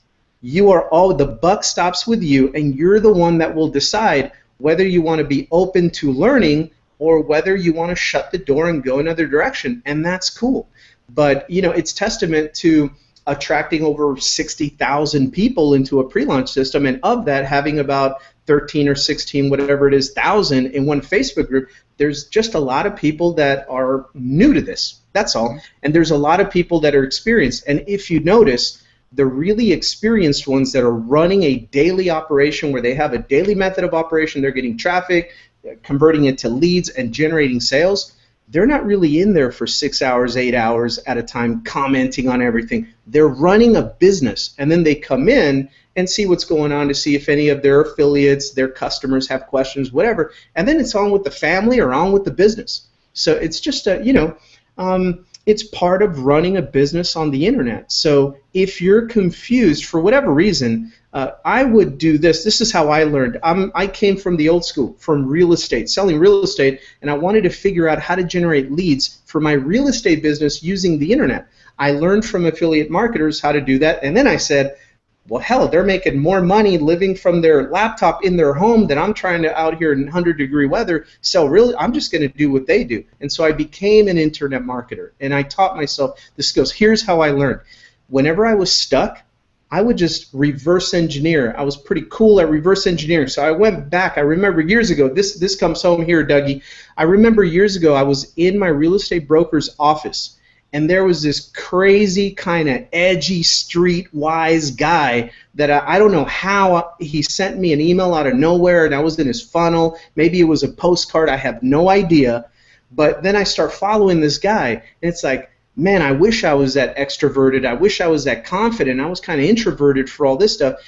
The buck stops with you, and you're the one that will decide whether you want to be open to learning or whether you want to shut the door and go another direction, and that's cool. But it's testament to attracting over 60,000 people into a pre-launch system, and of that having about 13 or 16, whatever it is, thousand in one Facebook group. There's just a lot of people that are new to this. That's all. And there's a lot of people that are experienced. And if you notice, the really experienced ones that are running a daily operation where they have a daily method of operation, they're getting traffic, converting it to leads, and generating sales, they're not really in there for 6 hours, 8 hours at a time commenting on everything. They're running a business, and then they come in and see what's going on to see if any of their affiliates, their customers have questions, whatever, and then it's on with the family or on with the business. So it's just it's part of running a business on the internet. So if you're confused for whatever reason, I would do this. This is how I learned. I came from the old school, from real estate, selling real estate, and I wanted to figure out how to generate leads for my real estate business using the internet. I learned from affiliate marketers how to do that, and then I said, well, hell, they're making more money living from their laptop in their home than I'm trying to out here in 100-degree weather sell real. I'm just going to do what they do. And so I became an internet marketer, and I taught myself the skills. Here's how I learned. Whenever I was stuck, I would just reverse engineer. I was pretty cool at reverse engineering. So I went back. I remember years ago, this comes home here, Dougie. I remember years ago I was in my real estate broker's office, and there was this crazy kind of edgy street-wise guy that I don't know how he sent me an email out of nowhere, and I was in his funnel. Maybe it was a postcard. I have no idea. But then I start following this guy, and it's like, man, I wish I was that extroverted. I wish I was that confident. I was kind of introverted for all this stuff.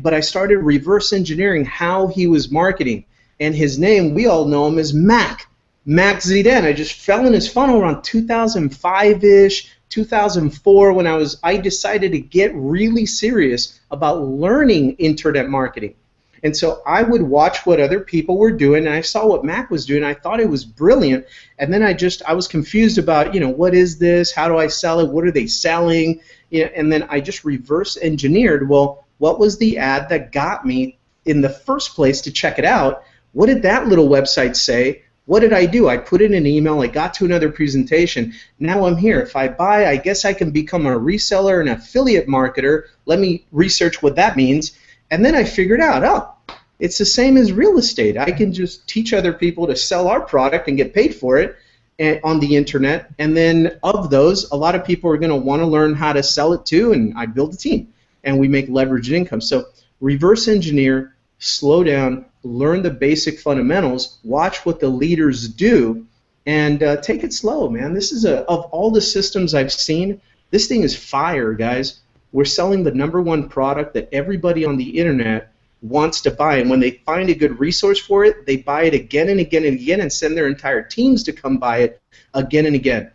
But I started reverse engineering how he was marketing. And his name, we all know him as Mac Zidane. I just fell in his funnel around 2005-ish, 2004, when I decided to get really serious about learning internet marketing. And so I would watch what other people were doing, and I saw what Mac was doing. I thought it was brilliant, and then I was confused about, what is this? How do I sell it? What are they selling? And then I just reverse engineered, well, what was the ad that got me in the first place to check it out? What did that little website say? What did I do? I put in an email, I got to another presentation. Now I'm here. If I buy, I guess I can become a reseller, an affiliate marketer. Let me research what that means. And then I figured out, oh, it's the same as real estate. I can just teach other people to sell our product and get paid for it on the internet. And then of those, a lot of people are going to want to learn how to sell it too, and I build a team. And we make leveraged income. So reverse engineer, slow down, learn the basic fundamentals, watch what the leaders do, and take it slow, man. This is of all the systems I've seen, this thing is fire, guys. We're selling the #1 product that everybody on the internet wants to buy, and when they find a good resource for it, they buy it again and again and again and send their entire teams to come buy it again and again.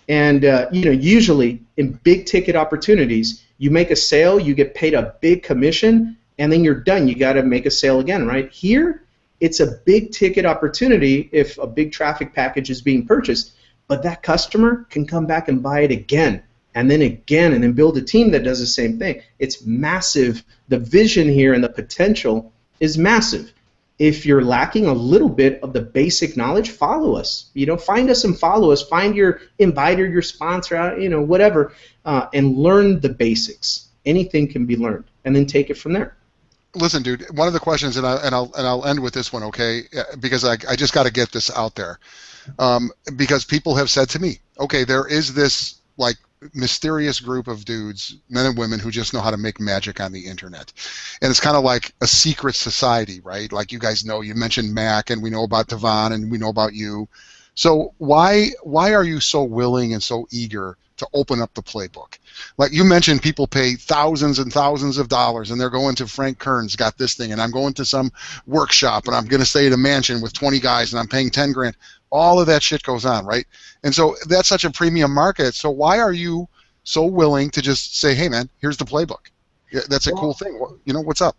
And usually in big ticket opportunities, you make a sale, you get paid a big commission, and then you're done. You got to make a sale again, right? Here, it's a big ticket opportunity if a big traffic package is being purchased, but that customer can come back and buy it again, and then build a team that does the same thing. It's massive. The vision here and the potential is massive. If you're lacking a little bit of the basic knowledge, follow us. Find us and follow us. Find your inviter, your sponsor, whatever, and learn the basics. Anything can be learned, and then take it from there. Listen, dude. One of the questions, and I'll end with this one, okay? Because I just got to get this out there, because people have said to me, okay, there is this like mysterious group of dudes, men and women, who just know how to make magic on the internet, and it's kind of like a secret society, right? Like you guys know, you mentioned Mac, and we know about Devon, and we know about you. So why are you so willing and so eager to open up the playbook? Like you mentioned, people pay thousands and thousands of dollars, and they're going to Frank Kern's got this thing, and I'm going to some workshop, and I'm going to stay at a mansion with 20 guys, and I'm paying 10 grand. All of that shit goes on, right? And so that's such a premium market. So why are you so willing to just say, hey, man, here's the playbook? That's a cool thing. What's up?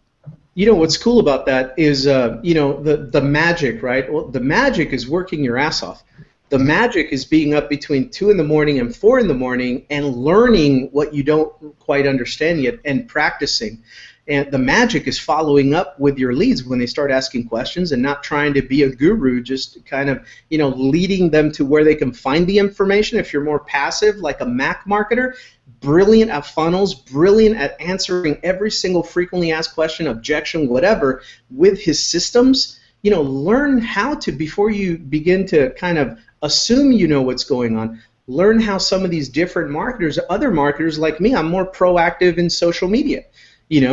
What's cool about that is, the magic, right? Well, the magic is working your ass off. The magic is being up between 2 in the morning and 4 in the morning and learning what you don't quite understand yet and practicing. And the magic is following up with your leads when they start asking questions and not trying to be a guru, just kind of, leading them to where they can find the information. If you're more passive, like a Mac marketer, brilliant at funnels, brilliant at answering every single frequently asked question, objection, whatever, with his systems, learn how to, before you begin to kind of assume you know what's going on, learn how some of these different marketers, other marketers like me, I'm more proactive in social media.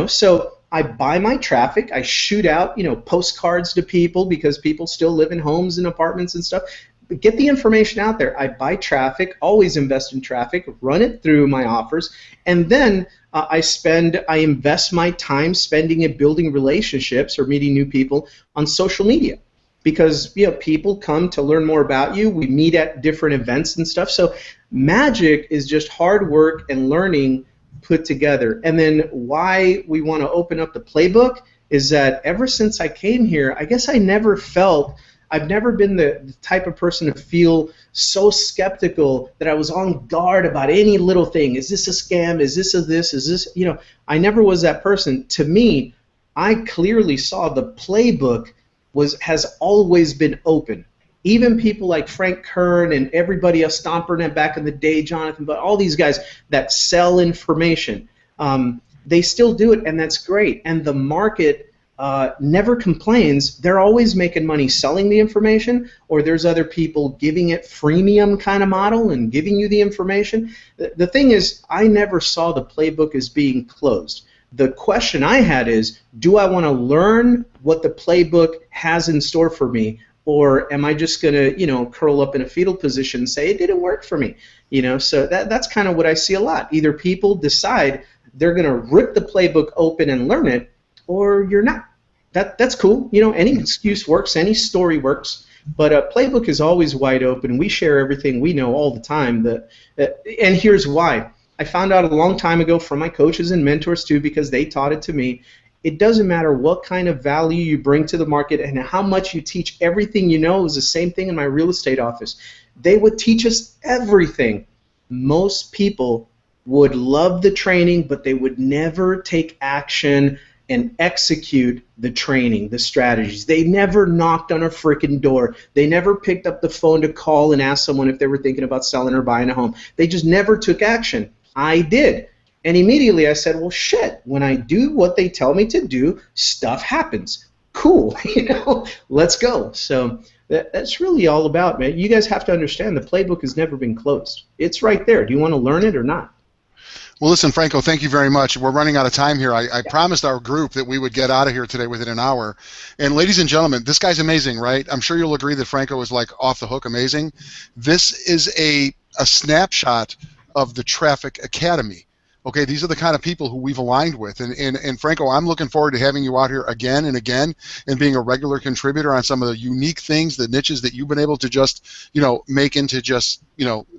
So I buy my traffic, I shoot out, postcards to people because people still live in homes and apartments and stuff. But get the information out there. I buy traffic, always invest in traffic, run it through my offers, and then I invest my time spending it building relationships or meeting new people on social media. Because people come to learn more about you. We meet at different events and stuff. So magic is just hard work and learning put together. And then why we want to open up the playbook is that ever since I came here, I guess I've never been the type of person to feel so skeptical that I was on guard about any little thing. Is this a scam? Is this Is this, I never was that person. To me, I clearly saw the playbook has always been open. Even people like Frank Kern and everybody else, StomperNet back in the day, Jonathan, but all these guys that sell information, they still do it, and that's great. And the market never complains. They're always making money selling the information, or there's other people giving it freemium kind of model and giving you the information. The thing is, I never saw the playbook as being closed. The question I had is, do I want to learn what the playbook has in store for me, or am I just going to, curl up in a fetal position and say it didn't work for me? So that's kind of what I see a lot. Either people decide they're going to rip the playbook open and learn it, or you're not. That's cool. Any excuse works, any story works, but a playbook is always wide open. We share everything we know all the time. And here's why. I found out a long time ago from my coaches and mentors too, because they taught it to me. It doesn't matter what kind of value you bring to the market and how much you teach. Everything you know is the same thing in my real estate office. They would teach us everything. Most people would love the training, but they would never take action and execute the training, the strategies. They never knocked on a freaking door. They never picked up the phone to call and ask someone if they were thinking about selling or buying a home. They just never took action. I did. And immediately I said, well, shit, when I do what they tell me to do, stuff happens. Cool, let's go. So that's really all about, man. You guys have to understand the playbook has never been closed. It's right there. Do you want to learn it or not? Well, listen, Franco, thank you very much. We're running out of time here. I promised our group that we would get out of here today within an hour. And ladies and gentlemen, this guy's amazing, right? I'm sure you'll agree that Franco is like off the hook amazing. This is a snapshot of the Traffic Academy. Okay, these are the kind of people who we've aligned with. And Franco, I'm looking forward to having you out here again and again and being a regular contributor on some of the unique things, the niches that you've been able to just, make into just,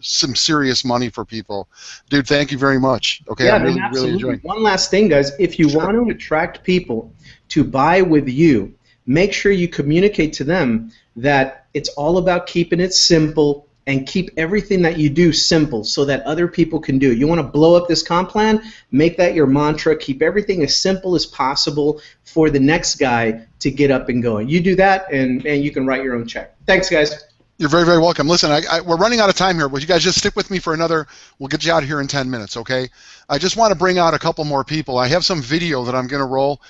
some serious money for people. Dude, thank you very much. Okay, yeah, I'm really enjoying it. One last thing, guys. If you want to attract people to buy with you, make sure you communicate to them that it's all about keeping it simple and keep everything that you do simple so that other people can do it. You want to blow up this comp plan? Make that your mantra. Keep everything as simple as possible for the next guy to get up and going. You do that, and you can write your own check. Thanks, guys. You're very, very welcome. Listen, we're running out of time here. Will you guys just stick with me for another? We'll get you out of here in 10 minutes, okay? I just want to bring out a couple more people. I have some video that I'm going to roll,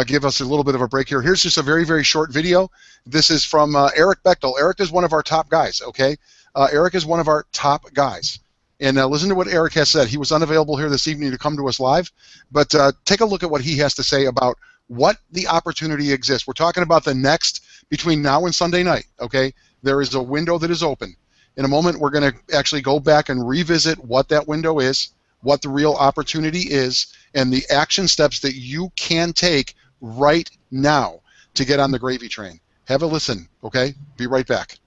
give us a little bit of a break here. Here's just a very, very short video. This is from Eric Bechtel. Eric is one of our top guys, okay? Eric is one of our top guys. And listen to what Eric has said. He was unavailable here this evening to come to us live, but take a look at what he has to say about what the opportunity exists. We're talking about the next, between now and Sunday night, okay? There is a window that is open. In a moment, we're going to actually go back and revisit what that window is, what the real opportunity is, and the action steps that you can take right now to get on the gravy train. Have a listen, okay? Be right back.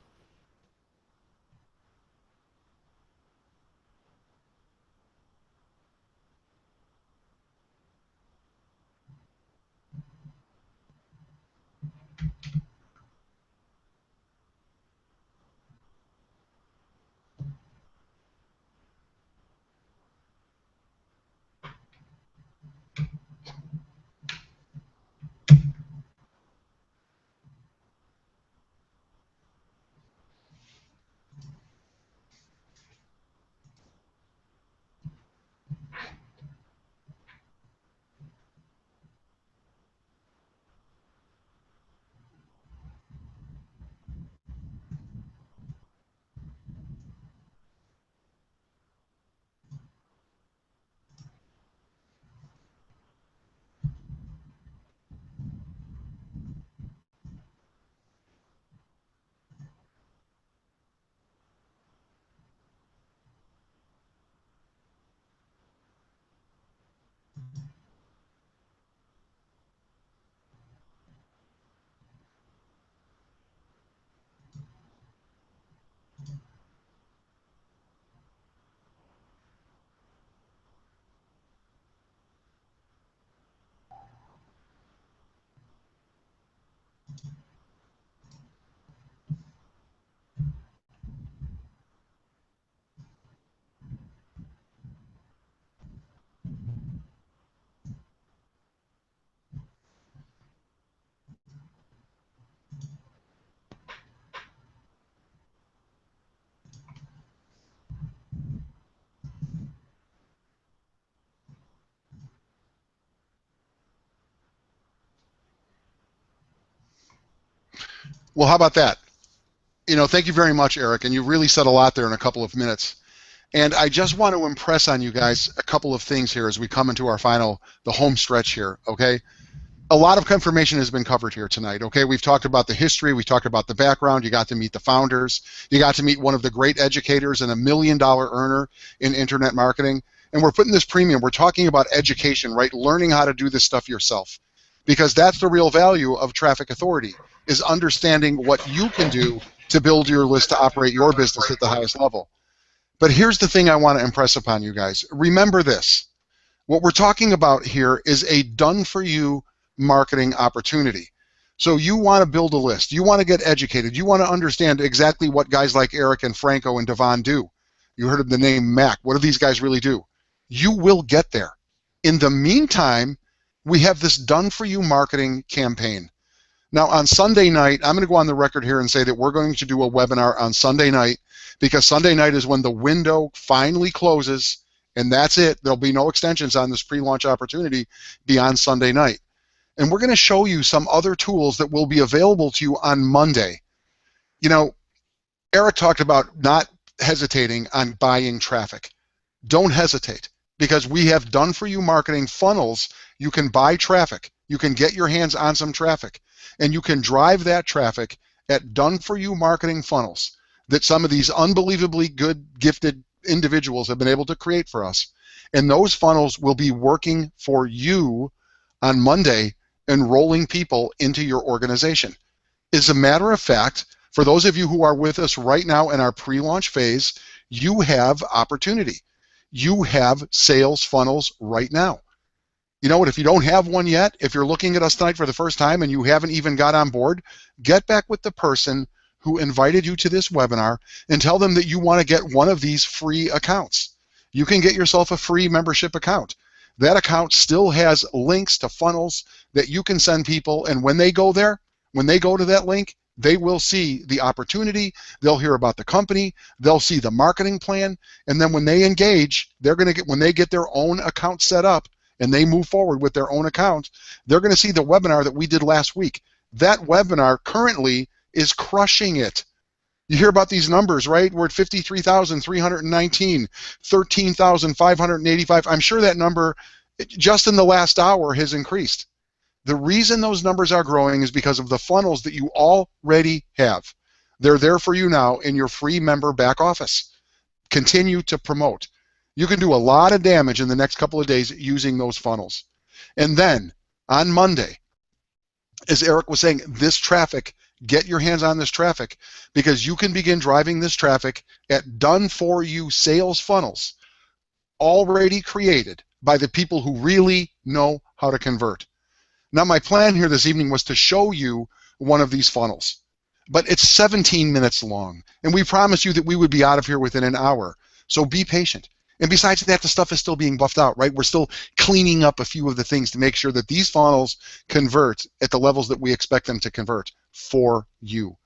Well, how about that? Thank you very much, Eric, and you really said a lot there in a couple of minutes. And I just want to impress on you guys a couple of things here as we come into our the home stretch here, okay? A lot of information has been covered here tonight, okay? We've talked about the history, we talked about the background, you got to meet the founders, you got to meet one of the great educators and $1 million earner in internet marketing, and we're putting this premium, we're talking about education, right? Learning how to do this stuff yourself, because that's the real value of Traffic Authority, is understanding what you can do to build your list to operate your business at the highest level. But here's the thing I want to impress upon you guys. Remember this. What we're talking about here is a done-for-you marketing opportunity. So you want to build a list. You want to get educated. You want to understand exactly what guys like Eric and Franco and Devon do. You heard of the name Mac. What do these guys really do? You will get there. In the meantime, we have this done-for-you marketing campaign. Now, on Sunday night, I'm going to go on the record here and say that we're going to do a webinar on Sunday night, because Sunday night is when the window finally closes, and that's it. There'll be no extensions on this pre-launch opportunity beyond Sunday night. And we're going to show you some other tools that will be available to you on Monday. You know, Eric talked about not hesitating on buying traffic. Don't hesitate, because we have done-for-you marketing funnels. You can buy traffic. You can get your hands on some traffic, and you can drive that traffic at done-for-you marketing funnels that some of these unbelievably good, gifted individuals have been able to create for us. And those funnels will be working for you on Monday, enrolling people into your organization. As a matter of fact, for those of you who are with us right now in our pre-launch phase, you have opportunity. You have sales funnels right now. You know what? If you don't have one yet, if you're looking at us tonight for the first time and you haven't even got on board, get back with the person who invited you to this webinar and tell them that you want to get one of these free accounts. You can get yourself a free membership account. That account still has links to funnels that you can send people, and when they go there, when they go to that link, they will see the opportunity, they'll hear about the company, they'll see the marketing plan, and then when they engage, they're going to get, when they get their own account set up and they move forward with their own account, they're going to see the webinar that we did last week. That webinar currently is crushing it. You hear about these numbers, right? We're at 53,319, 13,585. I'm sure that number just in the last hour has increased. The reason those numbers are growing is because of the funnels that you already have. They're there for you now in your free member back office. Continue to promote. You can do a lot of damage in the next couple of days using those funnels. And then on Monday, as Eric was saying, this traffic, get your hands on this traffic, because you can begin driving this traffic at done-for-you sales funnels already created by the people who really know how to convert. Now, my plan here this evening was to show you one of these funnels, but it's 17 minutes long, and we promised you that we would be out of here within an hour, so be patient. And besides that, the stuff is still being buffed out, right? We're still cleaning up a few of the things to make sure that these funnels convert at the levels that we expect them to convert for you.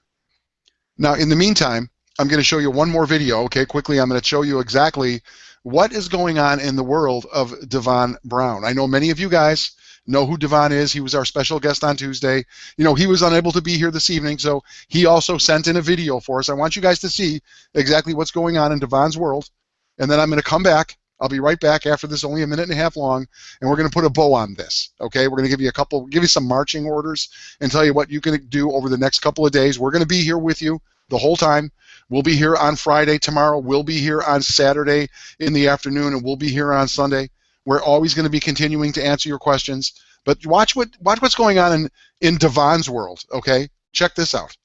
Now, in the meantime, I'm going to show you one more video, okay? Quickly, I'm going to show you exactly what is going on in the world of Devon Brown. I know many of you guys know who Devon is. He was our special guest on Tuesday. You know, he was unable to be here this evening, so he also sent in a video for us. I want you guys to see exactly what's going on in Devon's world, and then I'm going to come back. I'll be right back after this, only a minute and a half long, and we're going to put a bow on this, okay? We're going to give you some marching orders and tell you what you can do over the next couple of days. We're going to be here with you the whole time. We'll be here on Friday tomorrow. We'll be here on Saturday in the afternoon, and we'll be here on Sunday. We're always going to be continuing to answer your questions. But watch what's going on in Devon's world, okay? Check this out.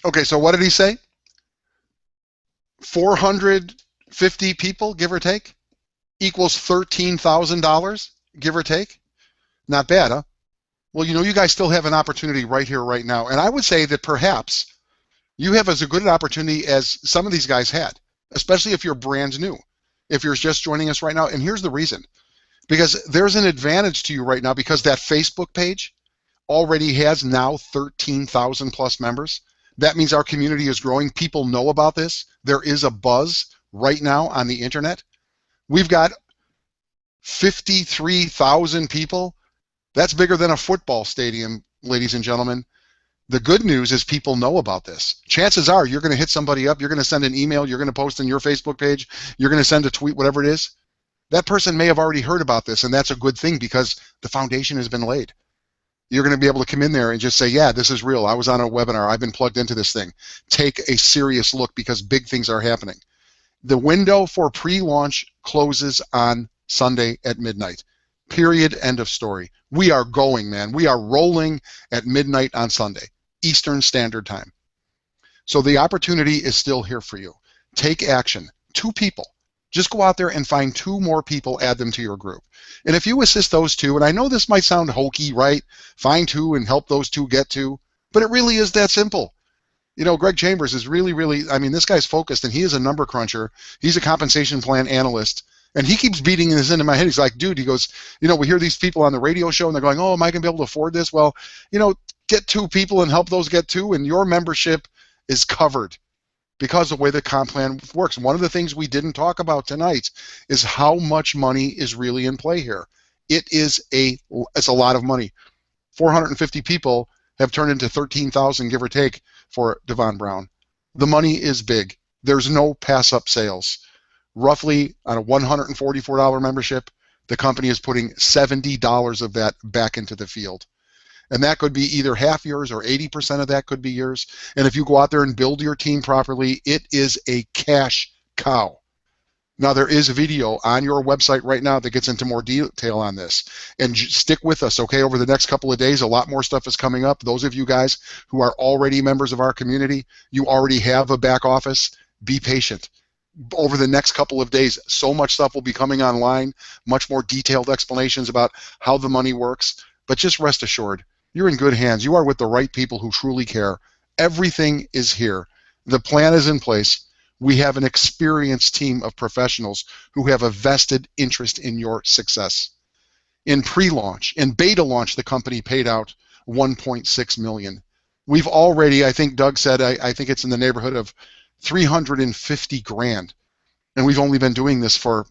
Okay, so what did he say? 450 people, give or take, equals $13,000, give or take. Not bad, huh? Well, you guys still have an opportunity right here, right now. And I would say that perhaps you have as good an opportunity as some of these guys had, especially if you're brand new, if you're just joining us right now. And here's the reason. Because there's an advantage to you right now because that Facebook page already has now 13,000 plus members. That means our community is growing. People know about this. There is a buzz right now on the internet. We've got 53,000 people. That's bigger than a football stadium, ladies and gentlemen. The good news is people know about this. Chances are you're going to hit somebody up, you're going to send an email, you're going to post on your Facebook page, you're going to send a tweet, whatever it is. That person may have already heard about this, and that's a good thing because the foundation has been laid. You're going to be able to come in there and just say, yeah, this is real. I was on a webinar. I've been plugged into this thing. Take a serious look because big things are happening. The window for pre-launch closes on Sunday at midnight. Period. End of story. We are going, man. We are rolling at midnight on Sunday, Eastern Standard Time. So the opportunity is still here for you. Take action. 2 people. Just go out there and find 2 more people, add them to your group. And if you assist those 2, and I know this might sound hokey, right? Find 2 and help those 2 get 2, but it really is that simple. Greg Chambers is really, this guy's focused, and he is a number cruncher. He's a compensation plan analyst, and he keeps beating this into my head. He's like, dude, he goes, we hear these people on the radio show, and they're going, oh, am I going to be able to afford this? Well, get 2 people and help those get 2, and your membership is covered. Because of the way the comp plan works. One of the things we didn't talk about tonight is how much money is really in play here. It's a lot of money. 450 people have turned into 13,000, give or take, for Devon Brown. The money is big. There's no pass-up sales. Roughly on a $144 membership, the company is putting $70 of that back into the field. And that could be either half yours or 80% of that could be yours. And if you go out there and build your team properly, it is a cash cow. Now, there is a video on your website right now that gets into more detail on this. And stick with us, okay? Over the next couple of days, a lot more stuff is coming up. Those of you guys who are already members of our community, you already have a back office, be patient. Over the next couple of days, so much stuff will be coming online, much more detailed explanations about how the money works. But just rest assured, you're in good hands. You are with the right people who truly care. Everything is here. The plan is in place. We have an experienced team of professionals who have a vested interest in your success. In pre-launch, in beta launch, the company paid out $1.6 million. We've already, I think Doug said, I think it's in the neighborhood of $350,000. And we've only been doing this for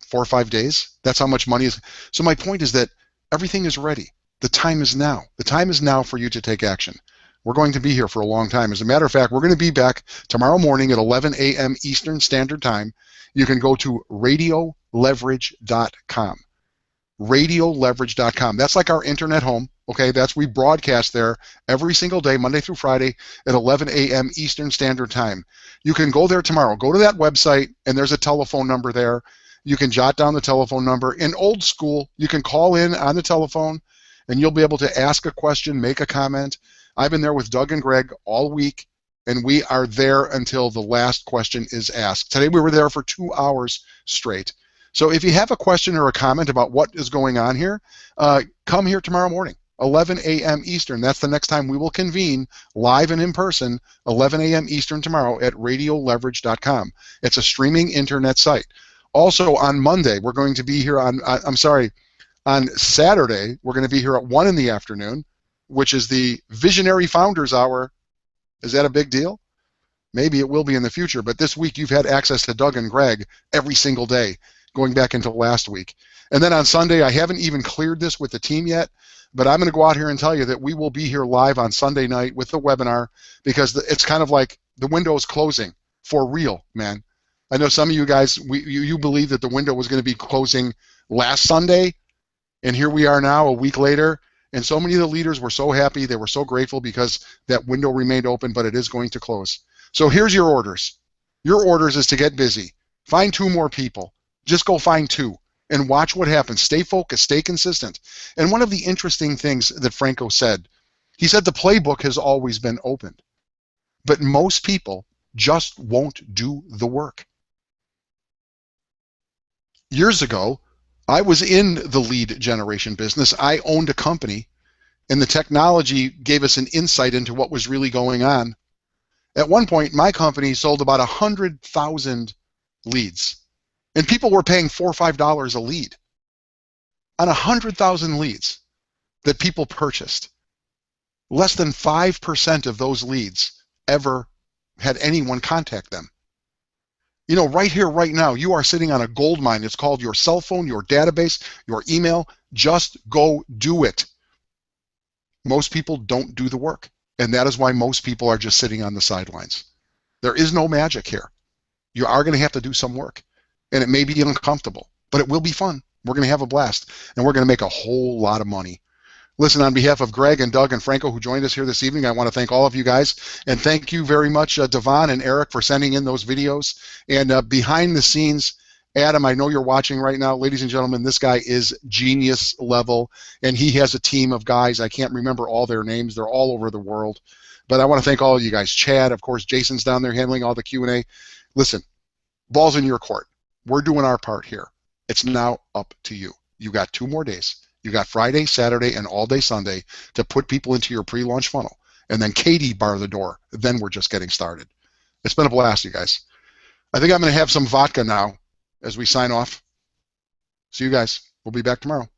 4 or 5 days. That's how much money is. So my point is that everything is ready. The time is now. The time is now for you to take action. We're going to be here for a long time. As a matter of fact, we're going to be back tomorrow morning at 11 a.m. Eastern Standard Time. You can go to radioleverage.com. Radioleverage.com. That's like our internet home. Okay, we broadcast there every single day, Monday through Friday at 11 a.m. Eastern Standard Time. You can go there tomorrow. Go to that website, and there's a telephone number there. You can jot down the telephone number. In old school, you can call in on the telephone, and you'll be able to ask a question, make a comment. I've been there with Doug and Greg all week, and we are there until the last question is asked. Today we were there for 2 hours straight. So if you have a question or a comment about what is going on here, come here tomorrow morning, 11 a.m. Eastern. That's the next time we will convene live and in person, 11 a.m. Eastern tomorrow at radioleverage.com. It's a streaming internet site. Also on Monday, we're going to be here on Saturday, we're going to be here at 1 in the afternoon, which is the Visionary Founders Hour. Is that a big deal? Maybe it will be in the future, but this week you've had access to Doug and Greg every single day, going back into last week. And then on Sunday, I haven't even cleared this with the team yet, but I'm going to go out here and tell you that we will be here live on Sunday night with the webinar because it's kind of like the window is closing for real, man. I know some of you guys, you believe that the window was going to be closing last Sunday, and here we are now a week later, and so many of the leaders were so happy, they were so grateful because that window remained open, but it is going to close. So here's your orders. Your orders is to get busy. Find 2 more people. Just go find 2 and watch what happens. Stay focused, stay consistent. And one of the interesting things that Franco said, he said the playbook has always been opened. but most people just won't do the work. Years ago, I was in the lead generation business. I owned a company, and the technology gave us an insight into what was really going on. At one point, my company sold about 100,000 leads, and people were paying $4 or $5 a lead on 100,000 leads that people purchased. Less than 5% of those leads ever had anyone contact them. You know, right here, right now, you are sitting on a gold mine. It's called your cell phone, your database, your email. Just go do it. Most people don't do the work, and that is why most people are just sitting on the sidelines. There is no magic here. You are going to have to do some work, and it may be uncomfortable, but it will be fun. We're going to have a blast, and we're going to make a whole lot of money. Listen, on behalf of Greg and Doug and Franco, who joined us here this evening, I want to thank all of you guys, and thank you very much, Devon and Eric, for sending in those videos. And behind the scenes, Adam, I know you're watching right now. Ladies and gentlemen, this guy is genius level, and he has a team of guys. I can't remember all their names. They're all over the world. But I want to thank all of you guys. Chad, of course, Jason's down there handling all the Q&A. Listen, ball's in your court. We're doing our part here. It's now up to you. You got 2 more days. You got Friday, Saturday, and all day Sunday to put people into your pre-launch funnel. And then Katie bar the door. Then we're just getting started. It's been a blast, you guys. I think I'm going to have some vodka now as we sign off. See you guys. We'll be back tomorrow.